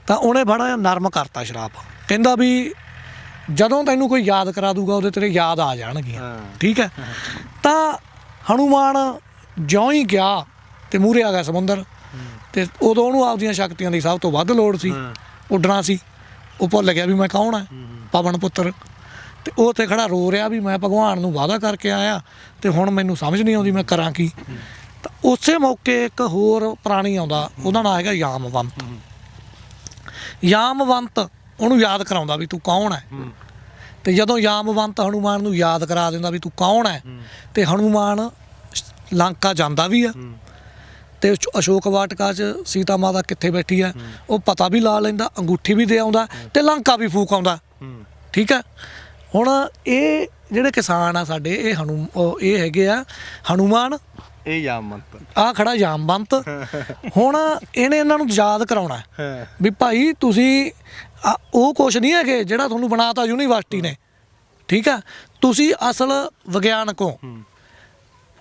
ਤਾਂ ਉਹਨੇ ਬੜਾ ਜਿਹਾ ਨਰਮ ਕਰਤਾ ਸ਼ਰਾਪ, ਕਹਿੰਦਾ ਵੀ ਜਦੋਂ ਤੈਨੂੰ ਕੋਈ ਯਾਦ ਕਰਾ ਦੂਗਾ ਉਹਦੇ ਤੇਰੇ ਯਾਦ ਆ ਜਾਣਗੀਆਂ, ਠੀਕ ਹੈ। ਤਾਂ ਹਨੂਮਾਨ ਜਿਉਂ ਹੀ ਗਿਆ ਤੇ ਮੂਹਰੇ ਆ ਗਿਆ ਸਮੁੰਦਰ, ਤੇ ਉਦੋਂ ਉਹਨੂੰ ਆਪਦੀਆਂ ਸ਼ਕਤੀਆਂ ਦੀ ਸਭ ਤੋਂ ਵੱਧ ਲੋੜ ਸੀ, ਉੱਡਣਾ ਸੀ। ਉਹ ਭੁੱਲ ਗਿਆ ਵੀ ਮੈਂ ਕੌਣ ਹੈ, ਪਵਨ ਪੁੱਤਰ। ਤੇ ਉਹ ਉੱਥੇ ਖੜਾ ਰੋ ਰਿਹਾ ਵੀ ਮੈਂ ਭਗਵਾਨ ਨੂੰ ਵਾਅਦਾ ਕਰਕੇ ਆਇਆ ਤੇ ਹੁਣ ਮੈਨੂੰ ਸਮਝ ਨਹੀਂ ਆਉਂਦੀ ਮੈਂ ਕਰਾਂ ਕੀ। ਤਾਂ ਉਸੇ ਮੌਕੇ ਇੱਕ ਹੋਰ ਪ੍ਰਾਣੀ ਆਉਂਦਾ, ਉਹਦਾ ਨਾਂ ਹੈਗਾ ਯਾਮਵੰਤ। ਯਾਮਵੰਤ ਉਹਨੂੰ ਯਾਦ ਕਰਾਉਂਦਾ ਵੀ ਤੂੰ ਕੌਣ ਹੈ। ਤੇ ਜਦੋਂ ਯਾਮਵੰਤ ਹਨੂਮਾਨ ਨੂੰ ਯਾਦ ਕਰਾ ਦਿੰਦਾ ਵੀ ਤੂੰ ਕੌਣ ਹੈ, ਤੇ ਹਨੂਮਾਨ ਲੰਕਾ ਜਾਂਦਾ ਵੀ ਆ, ਤੇ ਅਸ਼ੋਕ ਵਾਟਕਾ 'ਚ ਸੀਤਾ ਮਾਤਾ ਕਿੱਥੇ ਬੈਠੀ ਆ ਉਹ ਪਤਾ ਵੀ ਲਾ ਲੈਂਦਾ, ਅੰਗੂਠੀ ਵੀ ਦੇ ਆਉਂਦਾ ਤੇ ਲੰਕਾ ਵੀ ਫੂਕ ਆਉਂਦਾ, ਠੀਕ ਹੈ। ਹੁਣ ਇਹ ਜਿਹੜੇ ਕਿਸਾਨ ਆ ਸਾਡੇ, ਇਹ ਹੈਗੇ ਆ ਹਨੂਮਾਨ, ਇਹ ਯਾਮਵੰਤ, ਆ ਖੜਾ ਯਾਮਵੰਤ। ਹੁਣ ਇਹਨੇ ਇਹਨਾਂ ਨੂੰ ਯਾਦ ਕਰਾਉਣਾ ਵੀ ਭਾਈ ਤੁਸੀਂ ਉਹ ਕੁਛ ਨਹੀਂ ਹੈਗੇ ਜਿਹੜਾ ਤੁਹਾਨੂੰ ਬਣਾਤਾ ਯੂਨੀਵਰਸਿਟੀ ਨੇ, ਠੀਕ ਹੈ। ਤੁਸੀਂ ਅਸਲ ਵਿਗਿਆਨਕ ਹੋ।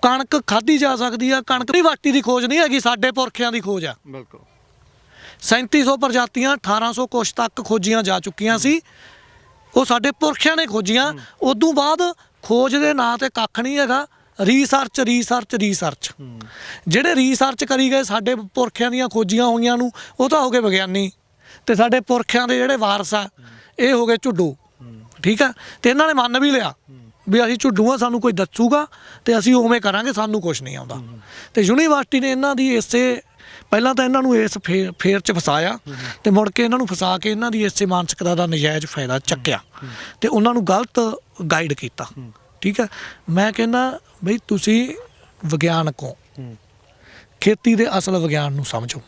ਕਣਕ ਖਾਧੀ ਜਾ ਸਕਦੀ ਆ, ਕਣਕ ਯੂਨੀਵਰਸਿਟੀ ਦੀ ਖੋਜ ਨਹੀਂ ਹੈਗੀ, ਸਾਡੇ ਪੁਰਖਿਆਂ ਦੀ ਖੋਜ ਆ। ਬਿਲਕੁਲ 3700 ਪ੍ਰਜਾਤੀਆਂ 1800 ਕੁਛ ਤੱਕ ਖੋਜੀਆਂ ਜਾ ਚੁੱਕੀਆਂ ਸੀ, ਉਹ ਸਾਡੇ ਪੁਰਖਿਆਂ ਨੇ ਖੋਜੀਆਂ। ਉਦੋਂ ਬਾਅਦ ਖੋਜ ਦੇ ਨਾਂ ਤੇ ਕੱਖ ਨਹੀਂ ਹੈਗਾ, ਰੀਸਰਚ ਰੀਸਰਚ ਰੀਸਰਚ। ਜਿਹੜੇ ਰੀਸਰਚ ਕਰੀ ਗਏ ਸਾਡੇ ਪੁਰਖਿਆਂ ਦੀਆਂ ਖੋਜੀਆਂ ਹੋਈਆਂ ਨੂੰ, ਉਹ ਤਾਂ ਹੋ ਗਏ ਵਿਗਿਆਨੀ, ਤੇ ਸਾਡੇ ਪੁਰਖਿਆਂ ਦੇ ਜਿਹੜੇ ਵਾਰਸ ਆ ਇਹ ਹੋ ਗਏ ਝੁੱਡੂ, ਠੀਕ ਆ। ਤੇ ਇਹਨਾਂ ਨੇ ਮੰਨ ਵੀ ਲਿਆ ਵੀ ਅਸੀਂ ਝੁੱਡੂ ਆ, ਸਾਨੂੰ ਕੋਈ ਦੱਸੂਗਾ ਤੇ ਅਸੀਂ ਉਵੇਂ ਕਰਾਂਗੇ, ਸਾਨੂੰ ਕੁਛ ਨਹੀਂ ਆਉਂਦਾ। ਤੇ ਯੂਨੀਵਰਸਿਟੀ ਨੇ ਇਹਨਾਂ ਦੀ ਇਸੇ ਪਹਿਲਾਂ ਤਾਂ ਇਹਨਾਂ ਨੂੰ ਇਸ ਫੇਰ 'ਚ ਫਸਾਇਆ, ਤੇ ਮੁੜ ਕੇ ਇਹਨਾਂ ਨੂੰ ਫਸਾ ਕੇ ਇਹਨਾਂ ਦੀ ਇਸੇ ਮਾਨਸਿਕਤਾ ਦਾ ਨਜਾਇਜ਼ ਫਾਇਦਾ ਚੱਕਿਆ ਤੇ ਉਹਨਾਂ ਨੂੰ ਗਲਤ ਗਾਈਡ ਕੀਤਾ, ਠੀਕ ਹੈ। ਮੈਂ ਕਹਿੰਦਾ ਬਈ ਤੁਸੀਂ ਵਿਗਿਆਨਕ ਹੋ, ਖੇਤੀ ਦੇ ਅਸਲ ਵਿਗਿਆਨ ਨੂੰ ਸਮਝੋ।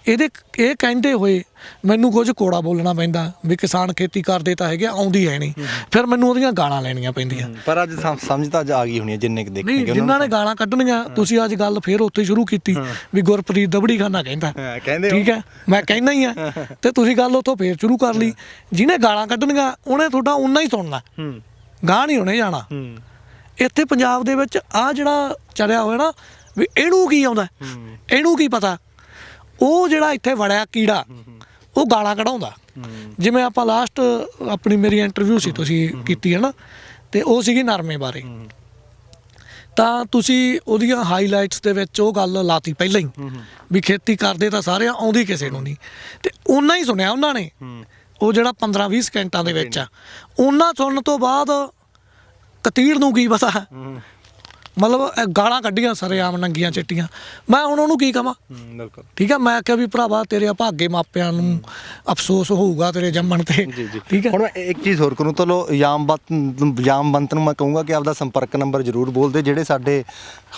ਇਹ ਕਹਿੰਦੇ ਹੋਏ ਮੈਨੂੰ ਕੁਝ ਕੋੜਾ ਬੋਲਣਾ ਪੈਂਦਾ ਵੀ ਕਿਸਾਨ ਖੇਤੀ ਕਰਦੇ ਤਾਂ ਹੈਗੇ, ਆਉਂਦੀ ਹੈ ਨਹੀਂ, ਫਿਰ ਮੈਨੂੰ ਉਹਦੀਆਂ ਗਾਲਾਂ ਲੈਣੀਆਂ ਪੈਂਦੀਆਂ। ਪਰ ਅੱਜ ਸਮਝ ਤਾਂ ਆ ਗਈ ਹੋਣੀ ਹੈ ਜਿੰਨੇ ਕਿ ਦੇਖਣਗੇ ਜਿਨ੍ਹਾਂ ਨੇ ਗਾਲਾਂ ਕੱਢਣੀਆਂ। ਤੁਸੀਂ ਅੱਜ ਗੱਲ ਫਿਰ ਉੱਥੇ ਸ਼ੁਰੂ ਕੀਤੀ ਵੀ ਗੁਰਪ੍ਰੀਤ ਦਬੜੀ ਖਾਨਾ ਕਹਿੰਦਾ, ਠੀਕ ਹੈ, ਮੈਂ ਕਹਿੰਦਾ ਹੀ ਆ, ਤੇ ਤੁਸੀਂ ਗੱਲ ਉੱਥੋਂ ਫੇਰ ਸ਼ੁਰੂ ਕਰ ਲਈ। ਜਿਹਨੇ ਗਾਲਾਂ ਕੱਢਣੀਆਂ ਉਹਨੇ ਤੁਹਾਡਾ ਓਨਾ ਹੀ ਸੁਣਨਾ, ਗਾਹ ਨਹੀਂ ਉਹਨੇ ਜਾਣਾ। ਇੱਥੇ ਪੰਜਾਬ ਦੇ ਵਿੱਚ ਆ ਜਿਹੜਾ ਚੱਲਿਆ ਹੋਇਆ ਨਾ ਵੀ ਇਹਨੂੰ ਕੀ ਆਉਂਦਾ, ਇਹਨੂੰ ਕੀ ਪਤਾ, ਉਹ ਜਿਹੜਾ ਇੱਥੇ ਵੜਿਆ ਕੀੜਾ ਉਹ ਗਾਲਾਂ ਕਢਾਉਂਦਾ। ਜਿਵੇਂ ਆਪਾਂ ਲਾਸਟ ਆਪਣੀ ਮੇਰੀ ਇੰਟਰਵਿਊ ਸੀ ਤੁਸੀਂ ਕੀਤੀ ਹੈ ਨਾ, ਤੇ ਉਹ ਸੀਗੀ ਨਰਮੇ ਬਾਰੇ। ਤਾਂ ਤੁਸੀਂ ਉਹਦੀਆਂ ਹਾਈਲਾਈਟਸ ਦੇ ਵਿੱਚ ਉਹ ਗੱਲ ਲਾਤੀ ਪਹਿਲਾਂ ਹੀ ਵੀ ਖੇਤੀ ਕਰਦੇ ਤਾਂ ਸਾਰੇ ਆਉਂਦੀ ਕਿਸੇ ਨੂੰ ਨਹੀਂ, ਤੇ ਉਹਨਾਂ ਹੀ ਸੁਣਿਆ ਉਹਨਾਂ ਨੇ, ਉਹ ਜਿਹੜਾ 15-20 ਸਕਿੰਟਾਂ ਦੇ ਵਿੱਚ ਆ। ਉਹਨਾਂ ਸੁਣਨ ਤੋਂ ਬਾਅਦ ਕਤੀੜ ਨੂੰ ਕੀ ਪਤਾ, ਮਤਲਬ ਗਾਲਾਂ ਕੱਢੀਆਂ ਸਰੇਆਮ ਨੰਗੀਆਂ ਚਿੱਟੀਆਂ। ਮੈਂ ਹੁਣ ਉਹਨੂੰ ਕੀ ਕਵਾਂ, ਬਿਲਕੁਲ ਠੀਕ ਹੈ। ਮੈਂ ਕਿਹਾ ਵੀ ਭਰਾਵਾ ਤੇਰੇ ਅਭਾਗੇ ਮਾਪਿਆਂ ਨੂੰ ਅਫਸੋਸ ਹੋਊਗਾ ਤੇਰੇ ਜੰਮਣ ਤੇ, ਠੀਕ ਹੈ। ਹੁਣ ਇੱਕ ਚੀਜ਼ ਹੋਰ ਕਰੂੰ, ਚਲੋ ਯਾਮਵੰਤ ਨੂੰ ਮੈਂ ਕਹੂੰਗਾ ਕਿ ਆਪਦਾ ਸੰਪਰਕ ਨੰਬਰ ਜ਼ਰੂਰ ਬੋਲ ਦੇ। ਜਿਹੜੇ ਸਾਡੇ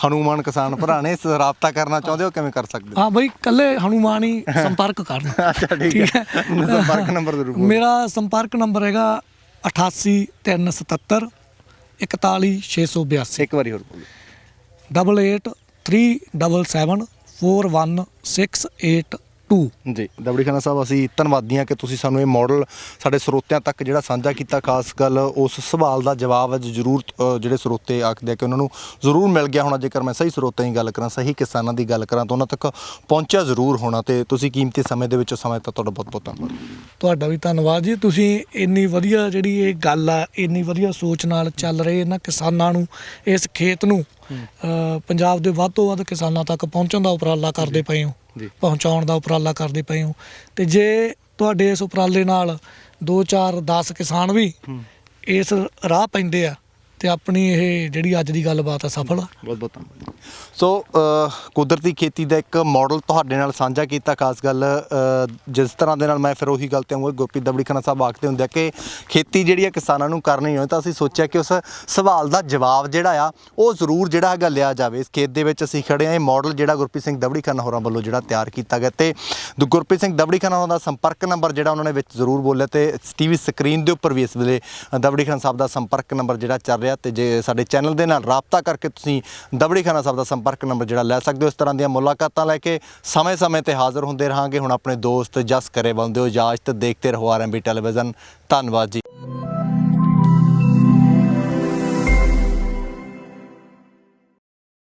ਹਨੂਮਾਨ ਕਿਸਾਨ ਭਰਾ ਨੇ ਰਾਬਤਾ ਕਰਨਾ ਚਾਹੁੰਦੇ ਹੋ ਕਿਵੇਂ ਕਰ ਸਕਦੇ? ਹਾਂ ਬਈ, ਕੱਲੇ ਹਨੂਮਾਨ ਹੀ ਸੰਪਰਕ ਕਰਨ। ਅੱਛਾ ਠੀਕ ਹੈ, ਸੰਪਰਕ ਨੰਬਰ ਜ਼ਰੂਰ। ਮੇਰਾ ਸੰਪਰਕ ਨੰਬਰ ਹੈਗਾ 88 377 41 682। ਇੱਕ ਵਾਰੀ ਹੋਰ ਬੋਲੋ। 88 377 41682। ਜੀ ਦਬੜੀ ਖਾਨਾ ਸਾਹਿਬ, ਅਸੀਂ ਧੰਨਵਾਦੀ ਹਾਂ ਕਿ ਤੁਸੀਂ ਸਾਨੂੰ ਇਹ ਮਾਡਲ ਸਾਡੇ ਸਰੋਤਿਆਂ ਤੱਕ ਜਿਹੜਾ ਸਾਂਝਾ ਕੀਤਾ। ਖਾਸ ਗੱਲ ਉਸ ਸਵਾਲ ਦਾ ਜਵਾਬ ਅੱਜ ਜ਼ਰੂਰ ਜਿਹੜੇ ਸਰੋਤੇ ਆਖਦੇ ਆ ਕਿ ਉਹਨਾਂ ਨੂੰ ਜ਼ਰੂਰ ਮਿਲ ਗਿਆ ਹੋਣਾ। ਜੇਕਰ ਮੈਂ ਸਹੀ ਸਰੋਤਿਆਂ ਦੀ ਗੱਲ ਕਰਾਂ, ਸਹੀ ਕਿਸਾਨਾਂ ਦੀ ਗੱਲ ਕਰਾਂ, ਤਾਂ ਉਹਨਾਂ ਤੱਕ ਪਹੁੰਚਿਆ ਜ਼ਰੂਰ ਹੋਣਾ। ਤੇ ਤੁਸੀਂ ਕੀਮਤੀ ਸਮੇਂ ਦੇ ਵਿੱਚ ਸਮਾਂ ਦਿੱਤਾ, ਤੁਹਾਡਾ ਬਹੁਤ ਬਹੁਤ ਧੰਨਵਾਦ। ਤੁਹਾਡਾ ਵੀ ਧੰਨਵਾਦ ਜੀ। ਤੁਸੀਂ ਇੰਨੀ ਵਧੀਆ ਜਿਹੜੀ ਇਹ ਗੱਲ ਆ, ਇੰਨੀ ਵਧੀਆ ਸੋਚ ਨਾਲ ਚੱਲ ਰਹੇ ਇਹਨਾਂ ਕਿਸਾਨਾਂ ਨੂੰ, ਇਸ ਖੇਤ ਨੂੰ ਪੰਜਾਬ ਦੇ ਵੱਧ ਤੋਂ ਵੱਧ ਕਿਸਾਨਾਂ ਤੱਕ ਪਹੁੰਚਣ ਦਾ ਉਪਰਾਲਾ ਕਰਦੇ ਪਏ ਹੋ, ਪਹੁੰਚਾਉਣ ਦਾ ਉਪਰਾਲਾ ਕਰਦੇ ਪਏ ਹੋ। ਤੇ ਜੇ ਤੁਹਾਡੇ ਇਸ ਉਪਰਾਲੇ ਨਾਲ 2-4-10 ਕਿਸਾਨ ਵੀ ਇਸ ਰਾਹ ਪੈਂਦੇ ਆ ਤੇ ਆਪਣੀ ਇਹ ਜਿਹੜੀ ਅੱਜ ਦੀ ਗੱਲਬਾਤ ਆ ਸਫਲ ਆ। ਬਹੁਤ ਬਹੁਤ ਧੰਨਵਾਦ। ਸੋ ਕੁਦਰਤੀ ਖੇਤੀ ਦਾ ਇੱਕ ਮਾਡਲ ਤੁਹਾਡੇ ਨਾਲ ਸਾਂਝਾ ਕੀਤਾ। ਖਾਸ ਗੱਲ ਜਿਸ ਤਰ੍ਹਾਂ ਦੇ ਨਾਲ ਮੈਂ ਫਿਰ ਉਹੀ ਗੱਲ ਤੇ ਆਉਂਗਾ, ਗੁਰਪ੍ਰੀਤ ਦਬੜੀ ਖਾਨਾ ਸਾਹਿਬ ਆਖਦੇ ਹੁੰਦੇ ਆ ਕਿ ਖੇਤੀ ਜਿਹੜੀ ਆ ਕਿਸਾਨਾਂ ਨੂੰ ਕਰਨੀ ਹੋਏ, ਤਾਂ ਅਸੀਂ ਸੋਚਿਆ ਕਿ ਉਸ ਸਵਾਲ ਦਾ ਜਵਾਬ ਜਿਹੜਾ ਆ ਉਹ ਜ਼ਰੂਰ ਜਿਹੜਾ ਹੈਗਾ ਲਿਆ ਜਾਵੇ। ਇਸ ਖੇਤ ਦੇ ਵਿੱਚ ਅਸੀਂ ਖੜੇ ਹਾਂ। ਇਹ ਮਾਡਲ ਜਿਹੜਾ ਗੁਰਪ੍ਰੀਤ ਸਿੰਘ ਦਬੜੀ ਖਾਨਾ ਹੋਰਾਂ ਵੱਲੋਂ ਜਿਹੜਾ ਤਿਆਰ ਕੀਤਾ ਗਿਆ, ਤੇ ਗੁਰਪ੍ਰੀਤ ਸਿੰਘ ਦਬੜੀ ਖਾਨਾ ਹੋਰਾਂ ਦਾ ਸੰਪਰਕ ਨੰਬਰ ਜਿਹੜਾ ਉਹਨਾਂ ਨੇ ਵਿੱਚ ਜ਼ਰੂਰ ਬੋਲਿਆ, ਤੇ ਟੀਵੀ ਸਕਰੀਨ ਦੇ ਉੱਪਰ ਵੀ ਇਸ ਵੇਲੇ ਦਬੜੀ ਖਾਨਾ ਸਾਹਿਬ ਦਾ ਸੰਪਰਕ ਨੰਬਰ ਜਿਹੜਾ ਚੱਲ ਰਿਹਾ ਤੇ ਜੇ ਸਾਡੇ ਚੈਨਲ ਦੇ ਨਾਲ ਰਾਬਤਾ ਕਰਕੇ ਤੁਸੀਂ ਦਬੜੀ ਖਾਨਾ ਸਾਹਿਬ ਦਾ ਸੰਪਰਕ ਨੰਬਰ ਜਿਹੜਾ ਲੈ ਸਕਦੇ ਹੋ। ਇਸ ਤਰ੍ਹਾਂ ਦੀਆਂ ਮੁਲਾਕਾਤਾਂ ਲੈ ਕੇ ਸਮੇਂ-ਸਮੇਂ ਤੇ ਹਾਜ਼ਰ ਹੁੰਦੇ ਰਹਾਂਗੇ। ਹੁਣ ਆਪਣੇ ਦੋਸਤ ਜਸ ਗਰੇਵਾਲ ਦਿਓ ਇਜਾਜ਼ਤ, ਦੇਖਦੇ ਰਹੋ RMB ਟੈਲੀਵਿਜ਼ਨ। ਧੰਨਵਾਦ ਜੀ।